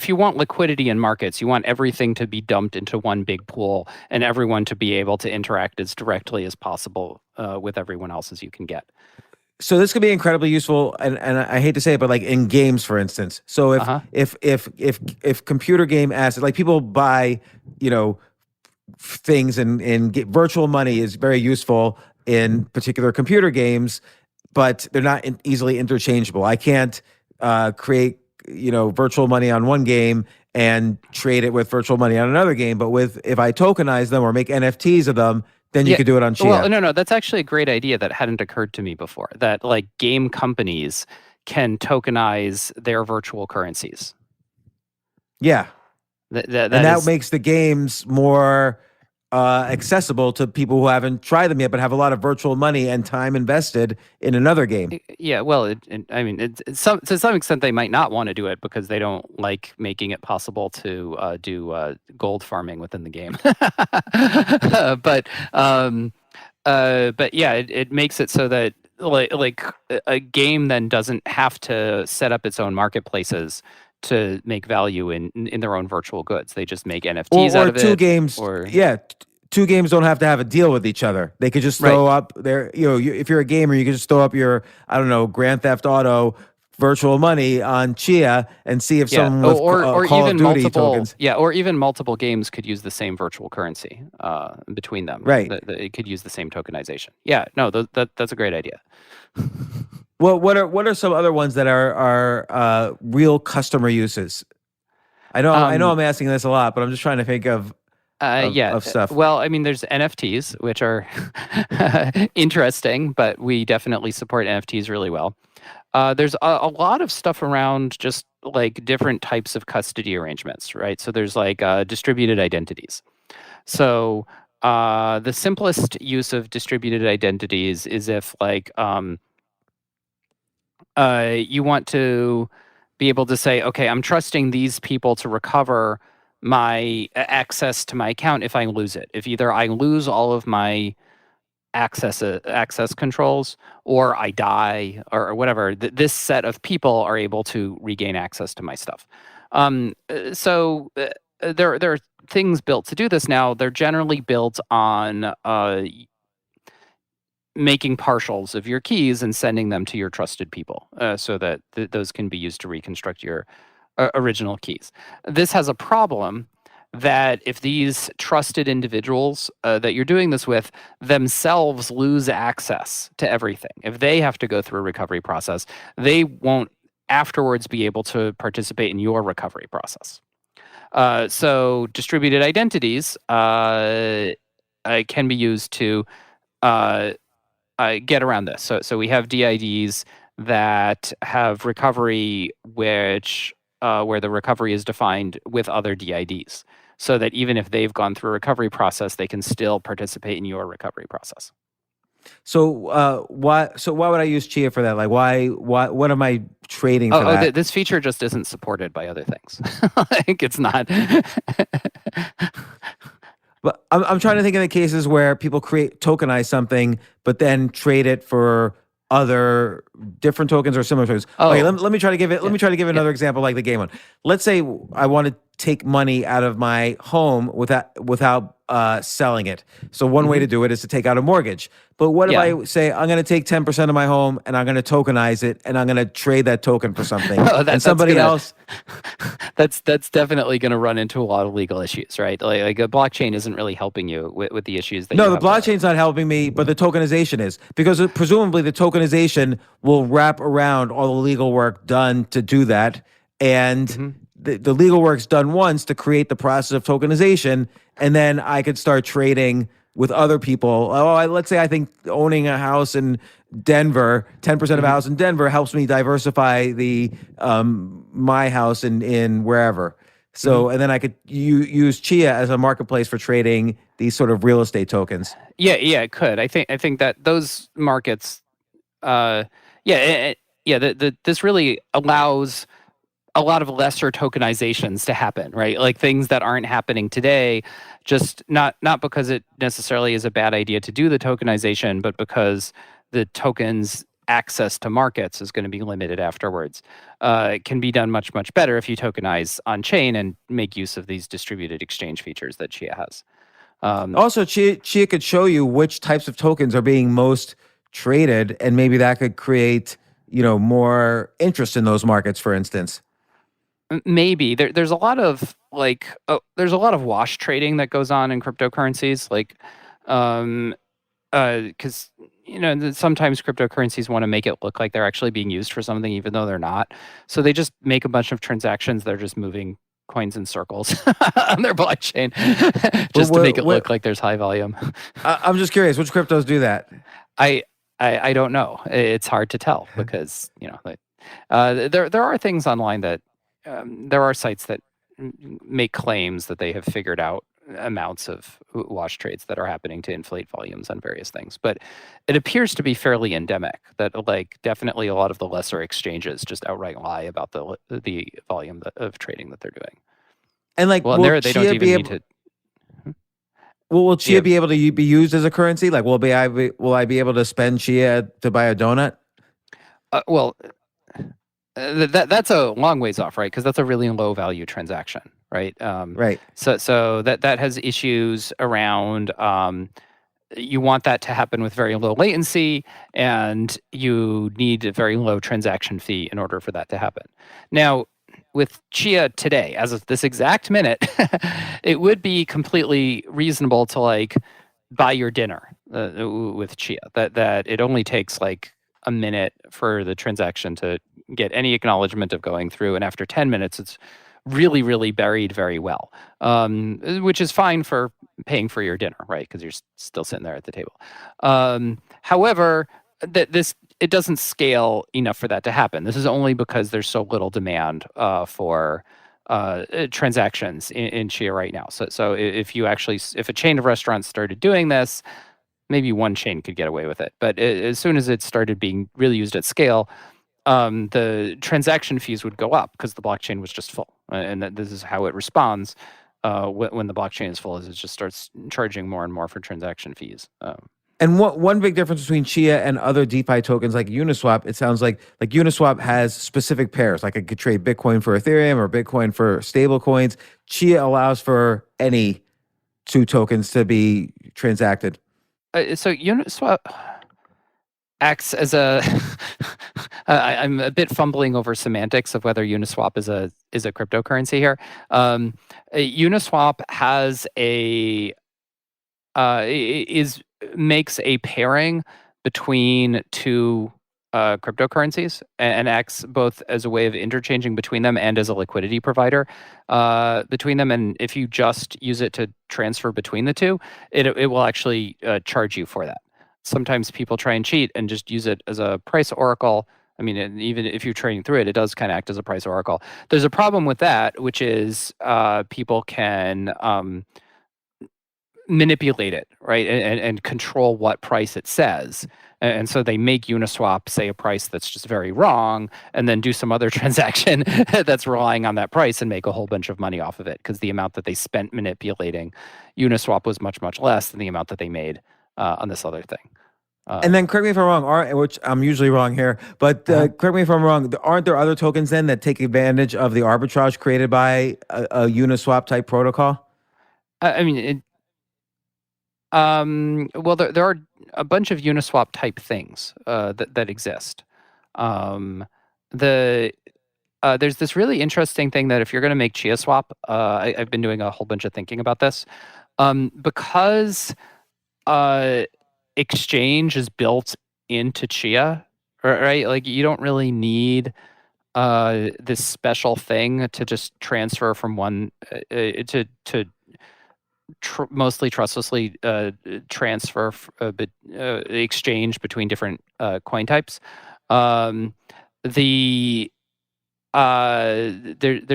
you want liquidity in markets, you want everything to be dumped into one big pool and everyone to be able to interact as directly as possible with everyone else as you can get. So this could be incredibly useful, and I hate to say it, but like in games, for instance. So if computer game assets, like people buy, things and virtual money is very useful in particular computer games, but they're not easily interchangeable. I can't create virtual money on one game and trade it with virtual money on another game. But if I tokenize them or make NFTs of them, then you could do it on Chia. Well, no, that's actually a great idea that hadn't occurred to me before. That like game companies can tokenize their virtual currencies. Yeah, that is, makes the games more accessible to people who haven't tried them yet, but have a lot of virtual money and time invested in another game. Yeah, well, to some extent they might not want to do it because they don't like making it possible to do gold farming within the game. But yeah, it makes it so that like a game then doesn't have to set up its own marketplaces to make value in their own virtual goods. They just make NFTs out of it. Two games don't have to have a deal with each other. They could just throw up their, if you're a gamer, you can just throw up your, Grand Theft Auto virtual money on Chia and see if someone with or Call even of Duty multiple tokens. Yeah, or even multiple games could use the same virtual currency between them. Right. It could use the same tokenization. Yeah, no, that's a great idea. Well, what are some other ones that are real customer uses? I know I'm asking this a lot, but I'm just trying to think of stuff. Well, there's NFTs, which are interesting, but we definitely support NFTs really well. There's a lot of stuff around just like different types of custody arrangements, right? So there's like distributed identities. So the simplest use of distributed identities is if like you want to be able to say, okay, I'm trusting these people to recover my access to my account if I lose it. If either I lose all of my access controls or I die or whatever, this set of people are able to regain access to my stuff. So there are things built to do this now. They're generally built on making partials of your keys and sending them to your trusted people so that those can be used to reconstruct your original keys. This has a problem that if these trusted individuals that you're doing this with themselves lose access to everything, if they have to go through a recovery process, they won't afterwards be able to participate in your recovery process. So distributed identities can be used to get around this. So we have DIDs that have recovery which where the recovery is defined with other DIDs, so that even if they've gone through a recovery process, they can still participate in your recovery process. So why would I use Chia for that? Like why what am I trading for that? This feature just isn't supported by other things. Like it's not. But I'm trying to think of the cases where people tokenize something, but then trade it for other different tokens or similar tokens. Okay, let me try to give it. Let me try to give another example, like the game one. Let's say I want to take money out of my home without selling it. So one way to do it is to take out a mortgage. But what if I say I'm going to take 10% of my home and I'm going to tokenize it and I'm going to trade that token for something, and somebody else. That's definitely going to run into a lot of legal issues, right? Like a blockchain isn't really helping you with the issues that. No, the blockchain's not helping me, but the tokenization is, because presumably the tokenization will wrap around all the legal work done to do that, and the legal work's done once to create the process of tokenization, and then I could start trading with other people. Let's say I think owning a house in Denver, 10% of a house in Denver helps me diversify the my house in wherever. So and then I could use Chia as a marketplace for trading these sort of real estate tokens. Yeah, it could. I think that those markets, this really allows a lot of lesser tokenizations to happen, right? Like things that aren't happening today, just not because it necessarily is a bad idea to do the tokenization, but because the token's access to markets is going to be limited afterwards. It can be done much, much better if you tokenize on chain and make use of these distributed exchange features that Chia has. Also, Chia could show you which types of tokens are being most traded, and maybe that could create, more interest in those markets, for instance. Maybe there's a lot of there's a lot of wash trading that goes on in cryptocurrencies, because sometimes cryptocurrencies want to make it look like they're actually being used for something even though they're not. So they just make a bunch of transactions. They're just moving coins in circles on their blockchain just to make it look like there's high volume. I'm just curious, which cryptos do that? I don't know. It's hard to tell because there are things online that there are sites that make claims that they have figured out amounts of wash trades that are happening to inflate volumes on various things, but it appears to be fairly endemic. That definitely a lot of the lesser exchanges just outright lie about the volume of trading that they're doing. And they don't even need to. Will Chia be able to be used as a currency? Like, will I be able to spend Chia to buy a donut? That's a long ways off, right? Because that's a really low value transaction, right? Right. So that has issues around. You want that to happen with very low latency, and you need a very low transaction fee in order for that to happen. Now, with Chia today, as of this exact minute, it would be completely reasonable to buy your dinner with Chia. That it only takes a minute for the transaction to get any acknowledgement of going through, and after 10 minutes, it's really, really buried very well, which is fine for paying for your dinner, right? Because you're still sitting there at the table. However, it doesn't scale enough for that to happen. This is only because there's so little demand for transactions in Chia right now. So if a chain of restaurants started doing this, maybe one chain could get away with it. But as soon as it started being really used at scale, the transaction fees would go up because the blockchain was just full. And this is how it responds when the blockchain is full, is it just starts charging more and more for transaction fees. And one big difference between Chia and other DeFi tokens like Uniswap, it sounds like Uniswap has specific pairs. Like I could trade Bitcoin for Ethereum or Bitcoin for stable coins. Chia allows for any two tokens to be transacted. So Uniswap acts as a I'm a bit fumbling over semantics of whether Uniswap is a cryptocurrency here. Uniswap has makes a pairing between two cryptocurrencies and acts both as a way of interchanging between them and as a liquidity provider between them. And if you just use it to transfer between the two, it will actually charge you for that. Sometimes people try and cheat and just use it as a price oracle, I mean, even if you're trading through it, it does kind of act as a price oracle. There's a problem with that, which is people can manipulate it, right, and control what price it says. And so they make Uniswap say a price that's just very wrong, and then do some other transaction that's relying on that price and make a whole bunch of money off of it, because the amount that they spent manipulating Uniswap was much, much less than the amount that they made on this other thing. And then correct me if I'm wrong, which I'm usually wrong here, but correct me if I'm wrong, aren't there other tokens then that take advantage of the arbitrage created by a Uniswap type protocol? I mean, well, there are a bunch of Uniswap type things that exist. There's this really interesting thing that if you're going to make Chia Swap, I've been doing a whole bunch of thinking about this, because exchange is built into Chia, right? Like you don't really need this special thing to just transfer from one to mostly trustlessly transfer exchange between different coin types. There's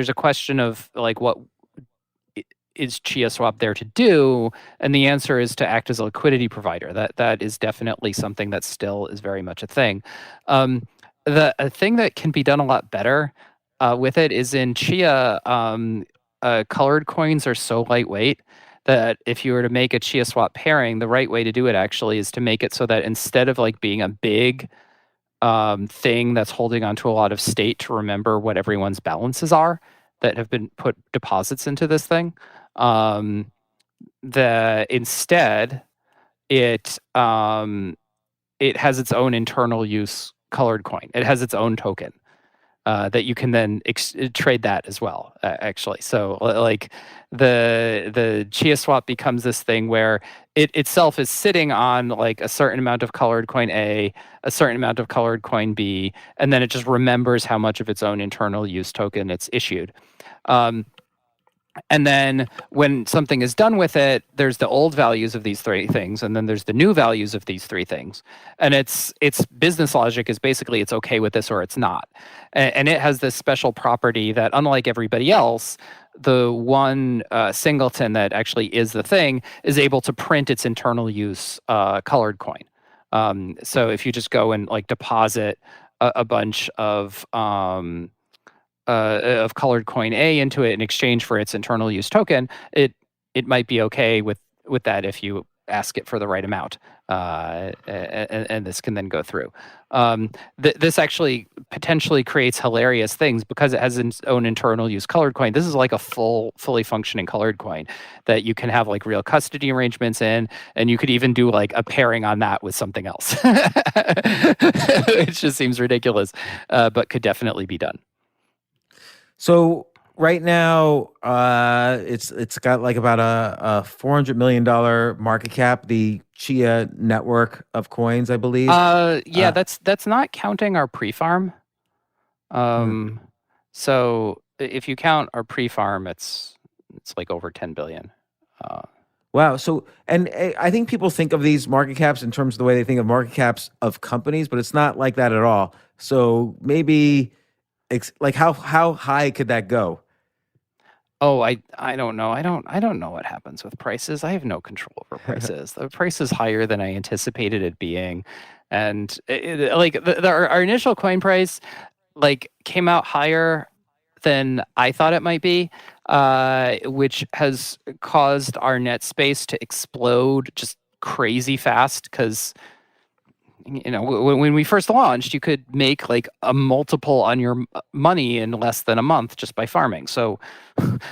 a question of like, what is Chia Swap there to do? And the answer is to act as a liquidity provider. That is definitely something that still is very much a thing. A thing that can be done a lot better with it is in Chia, colored coins are so lightweight that if you were to make a Chia Swap pairing, the right way to do it actually is to make it so that instead of like being a big thing that's holding onto a lot of state to remember what everyone's balances are that have been put deposits into this thing, instead it has its own internal use colored coin. It has its own token that you can then trade that as well, actually. So like the Chia Swap becomes this thing where it itself is sitting on like a certain amount of colored coin A, a certain amount of colored coin B, and then it just remembers how much of its own internal use token it's issued. And then when something is done with it, there's the old values of these three things, and then there's the new values of these three things. And its business logic is basically it's okay with this or it's not. And it has this special property that, unlike everybody else, the one singleton that actually is the thing is able to print its internal use colored coin. So if you just go and like deposit a bunch of colored coin A into it in exchange for its internal use token, it might be okay with that if you ask it for the right amount, and this can then go through. This actually potentially creates hilarious things because it has its own internal use colored coin. This is like a fully functioning colored coin that you can have like real custody arrangements in, and you could even do like a pairing on that with something else. It just seems ridiculous, but could definitely be done. So right now, it's got like about a $400 million market cap. The Chia network of coins, I believe. Yeah, that's not counting our pre-farm. So if you count our pre-farm, it's like over 10 billion. Wow. So, and I think people think of these market caps in terms of the way they think of market caps of companies, but it's not like that at all. So maybe. Like how high could that go? Oh, I don't know. I don't know what happens with prices. I have no control over prices. The price is higher than I anticipated it being, and our initial coin price like came out higher than I thought it might be, which has caused our net space to explode just crazy fast because. You know, when we first launched, you could make like a multiple on your money in less than a month just by farming. So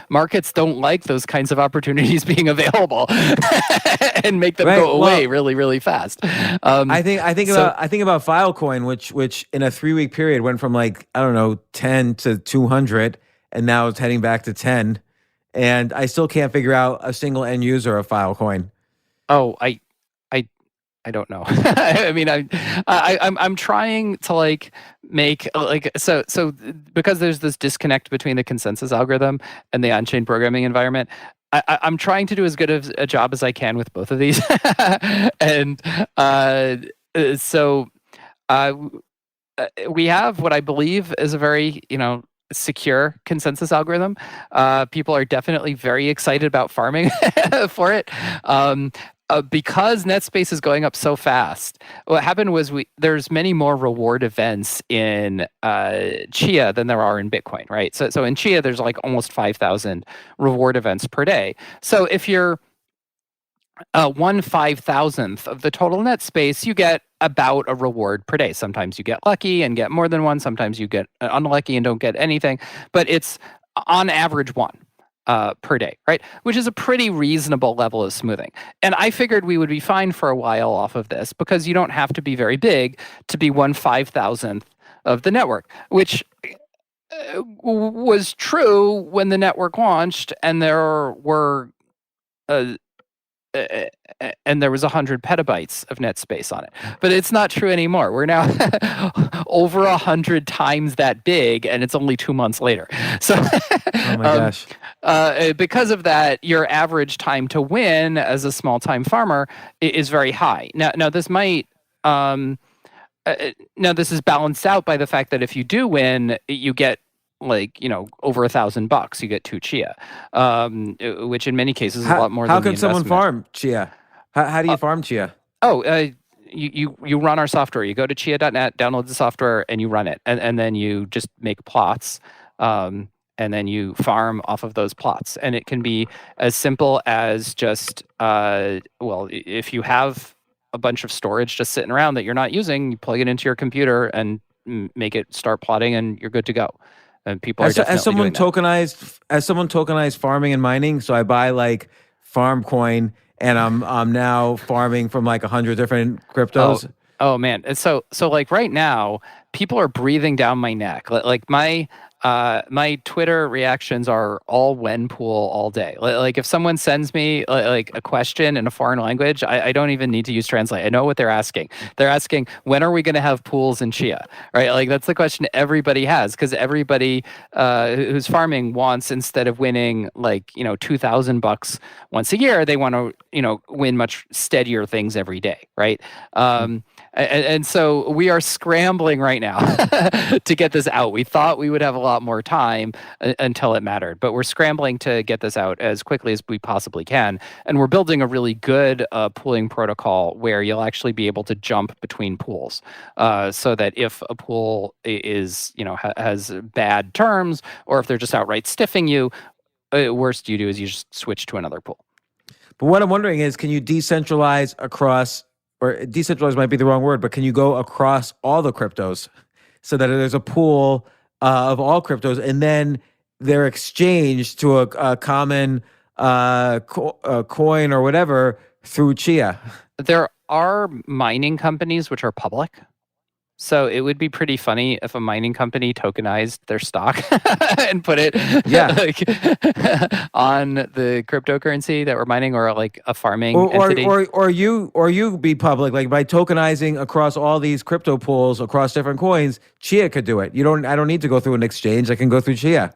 markets don't like those kinds of opportunities being available and make them go away really, really fast. I think about Filecoin, which in a 3-week period went from like, I don't know, 10 to 200, and now it's heading back to 10. And I still can't figure out a single end user of Filecoin. Oh, I don't know. I mean, I'm trying to like make like so because there's this disconnect between the consensus algorithm and the on-chain programming environment. I'm trying to do as good of a job as I can with both of these, and we have what I believe is a very, secure consensus algorithm. People are definitely very excited about farming for it. Because NetSpace is going up so fast, what happened was there's many more reward events in Chia than there are in Bitcoin, right? So in Chia, there's like almost 5,000 reward events per day. So if you're 1/5,000th of the total net space, you get about a reward per day. Sometimes you get lucky and get more than one. Sometimes you get unlucky and don't get anything. But it's on average one per day, right? Which is a pretty reasonable level of smoothing. And I figured we would be fine for a while off of this because you don't have to be very big to be 1/5,000th of the network, which was true when the network launched and there were and there was 100 petabytes of net space on it. But it's not true anymore. We're now over 100 times that big, and it's only 2 months later. So, oh my gosh. Because of that, your average time to win as a small-time farmer is very high. Now this might... now this is balanced out by the fact that if you do win, you get over $1,000. You get 2 Chia, which in many cases is a lot more. How than can someone farm Chia? How do you farm Chia? You run our software. You go to chia.net, download the software, and you run it, and then you just make plots, and then you farm off of those plots. And it can be as simple as just if you have a bunch of storage just sitting around that you're not using, you plug it into your computer and make it start plotting, and you're good to go. And people are definitely doing that. As someone tokenized farming and mining, so I buy like farm coin, and I'm now farming from like 100 different cryptos. Oh man, and so like right now, people are breathing down my neck. Like my Twitter reactions are all when pool all day. Like if someone sends me like a question in a foreign language, I don't even need to use translate. I know what they're asking. They're asking, when are we going to have pools in Chia? Right? Like that's the question everybody has, because everybody who's farming wants, instead of winning like $2,000 once a year, they want to win much steadier things every day, right? And so we are scrambling right now to get this out. We thought we would have a lot more time until it mattered, but we're scrambling to get this out as quickly as we possibly can. And we're building a really good pooling protocol where you'll actually be able to jump between pools, so that if a pool is, has bad terms, or if they're just outright stiffing you, worst you do is you just switch to another pool. But what I'm wondering is, can you decentralize across, or decentralize might be the wrong word, but can you go across all the cryptos so that there's a pool of all cryptos, and then they're exchanged to a common coin or whatever through Chia? There are mining companies which are public. So it would be pretty funny if a mining company tokenized their stock and put it on the cryptocurrency that we're mining, or like a farming entity. Or you be public, like by tokenizing across all these crypto pools across different coins. Chia could do it. I don't need to go through an exchange. I can go through Chia.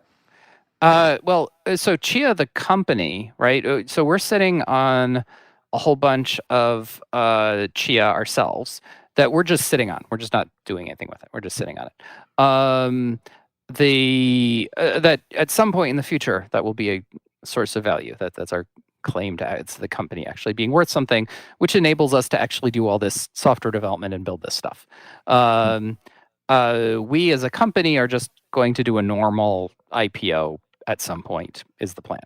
So Chia, the company, right? So we're sitting on a whole bunch of Chia ourselves that we're just sitting on. We're just not doing anything with it. We're just sitting on it. That at some point in the future, that will be a source of value. That's our claim to it's the company actually being worth something, which enables us to actually do all this software development and build this stuff. We as a company are just going to do a normal IPO at some point, is the plan.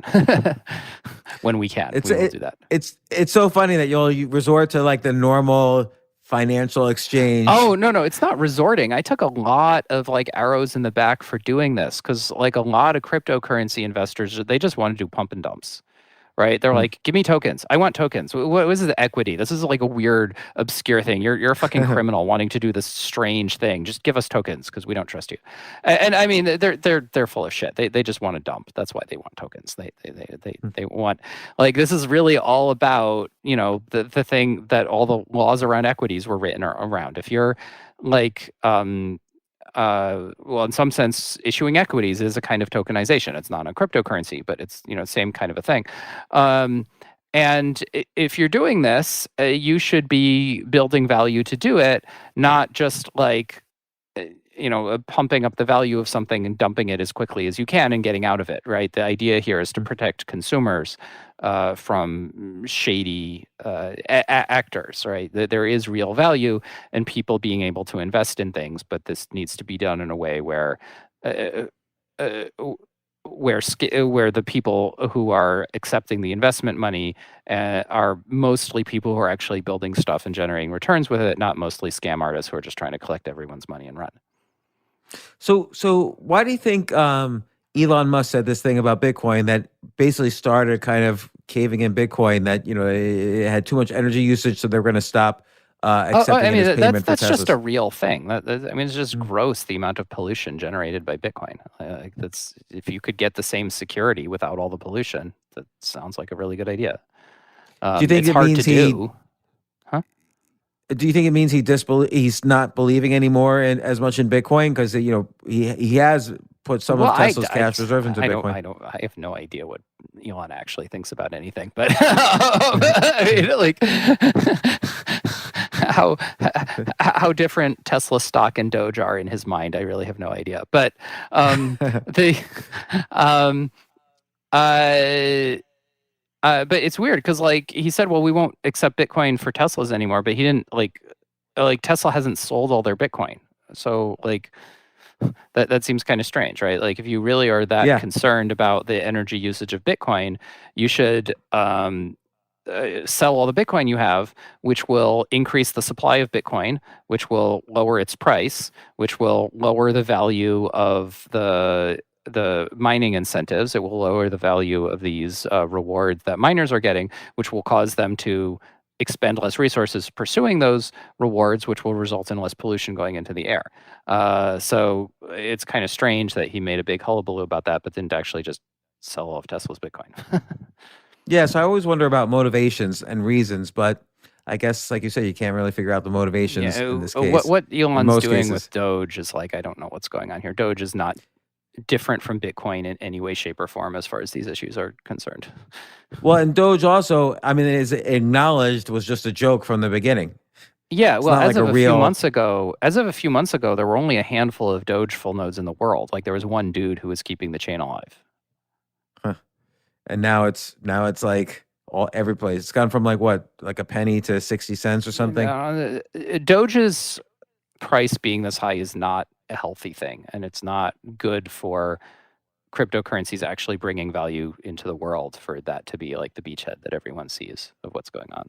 When we can, we will do that. It's so funny that you'll resort to like the normal financial exchange. Oh, no, it's not resorting. I took a lot of like arrows in the back for doing this, because like a lot of cryptocurrency investors, they just want to do pump and dumps, right? They're like, give me tokens. I want tokens. What is the equity? This is like a weird, obscure thing. You're a fucking criminal wanting to do this strange thing. Just give us tokens because we don't trust you. And I mean, they're full of shit. They just want to dump. That's why they want tokens. They want, like, this is really all about, the thing that all the laws around equities were written around. If you're like, in some sense, issuing equities is a kind of tokenization. It's not a cryptocurrency, but it's, same kind of a thing. And if you're doing this, you should be building value to do it, not just like, pumping up the value of something and dumping it as quickly as you can and getting out of it, right? The idea here is to protect consumers from shady actors, right? There is real value in people being able to invest in things, but this needs to be done in a way where the people who are accepting the investment money are mostly people who are actually building stuff and generating returns with it, not mostly scam artists who are just trying to collect everyone's money and run. So why do you think Elon Musk said this thing about Bitcoin that basically started kind of caving in Bitcoin, that it had too much energy usage, so they're going to stop accepting it as payment for that's Teslas? just a real thing. It's just gross, the amount of pollution generated by Bitcoin. That's, if you could get the same security without all the pollution, that sounds like a really good idea. Do you think it's it hard means to do? Do you think it means he's not believing anymore as much in Bitcoin because he has put some of Tesla's cash reserves into Bitcoin? I have no idea what Elon actually thinks about anything, but how different Tesla stock and Doge are in his mind, I really have no idea. But but it's weird because he said, well, we won't accept Bitcoin for Teslas anymore, but he didn't Tesla hasn't sold all their Bitcoin. So that seems kind of strange, right? If you really are that concerned about the energy usage of Bitcoin, you should sell all the Bitcoin you have, which will increase the supply of Bitcoin, which will lower its price, which will lower the value of the mining incentives. It will lower the value of these rewards that miners are getting, which will cause them to expend less resources pursuing those rewards, which will result in less pollution going into the air. So it's kind of strange that he made a big hullabaloo about that, but didn't actually just sell all of Tesla's Bitcoin. Yeah, so I always wonder about motivations and reasons, but I guess, like you said, you can't really figure out the motivations in this case. What Elon's doing cases with Doge is I don't know what's going on here. Doge is not different from Bitcoin in any way, shape, or form as far as these issues are concerned. Well, and Doge also, it is acknowledged, was just a joke from the beginning. Yeah, well, as of a few months ago, there were only a handful of Doge full nodes in the world. There was one dude who was keeping the chain alive. Huh. And now it's every place. It's gone from a penny to 60 cents or something. Doge's price being this high is not a healthy thing, and it's not good for cryptocurrencies actually bringing value into the world for that to be the beachhead that everyone sees of what's going on.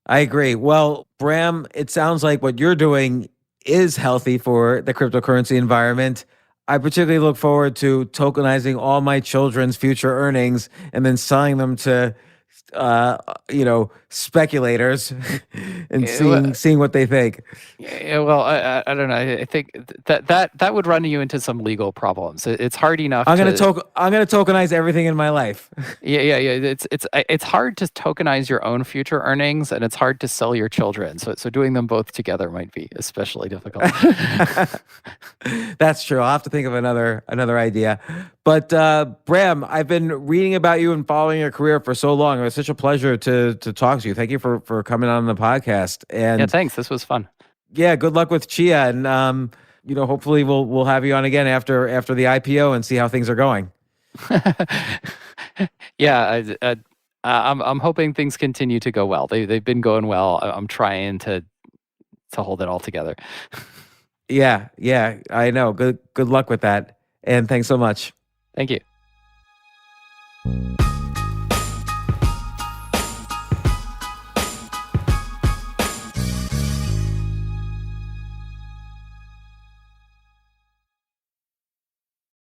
I agree. Well, Bram, it sounds like what you're doing is healthy for the cryptocurrency environment. I particularly look forward to tokenizing all my children's future earnings and then selling them to speculators and seeing what they think. Yeah, well, I don't know. I think that would run you into some legal problems. It's hard enough. I'm gonna tokenize everything in my life. Yeah. It's hard to tokenize your own future earnings, and it's hard to sell your children. So doing them both together might be especially difficult. That's true. I'll have to think of another idea. But Bram, I've been reading about you and following your career for so long. It was such a pleasure to talk to you. Thank you for coming on the podcast. And yeah, thanks. This was fun. Yeah, good luck with Chia, and hopefully we'll have you on again after the IPO and see how things are going. Yeah, I'm hoping things continue to go well. They've been going well. I'm trying to hold it all together. Yeah, I know. Good luck with that, and thanks so much. Thank you.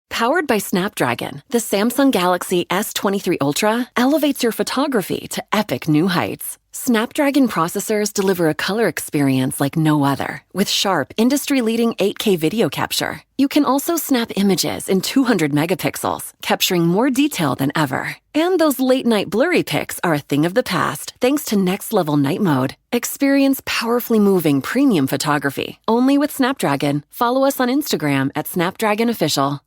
Powered by Snapdragon, the Samsung Galaxy S23 Ultra elevates your photography to epic new heights. Snapdragon processors deliver a color experience like no other, with sharp, industry-leading 8K video capture. You can also snap images in 200 megapixels, capturing more detail than ever. And those late-night blurry pics are a thing of the past, thanks to next-level night mode. Experience powerfully moving premium photography, only with Snapdragon. Follow us on Instagram @SnapdragonOfficial.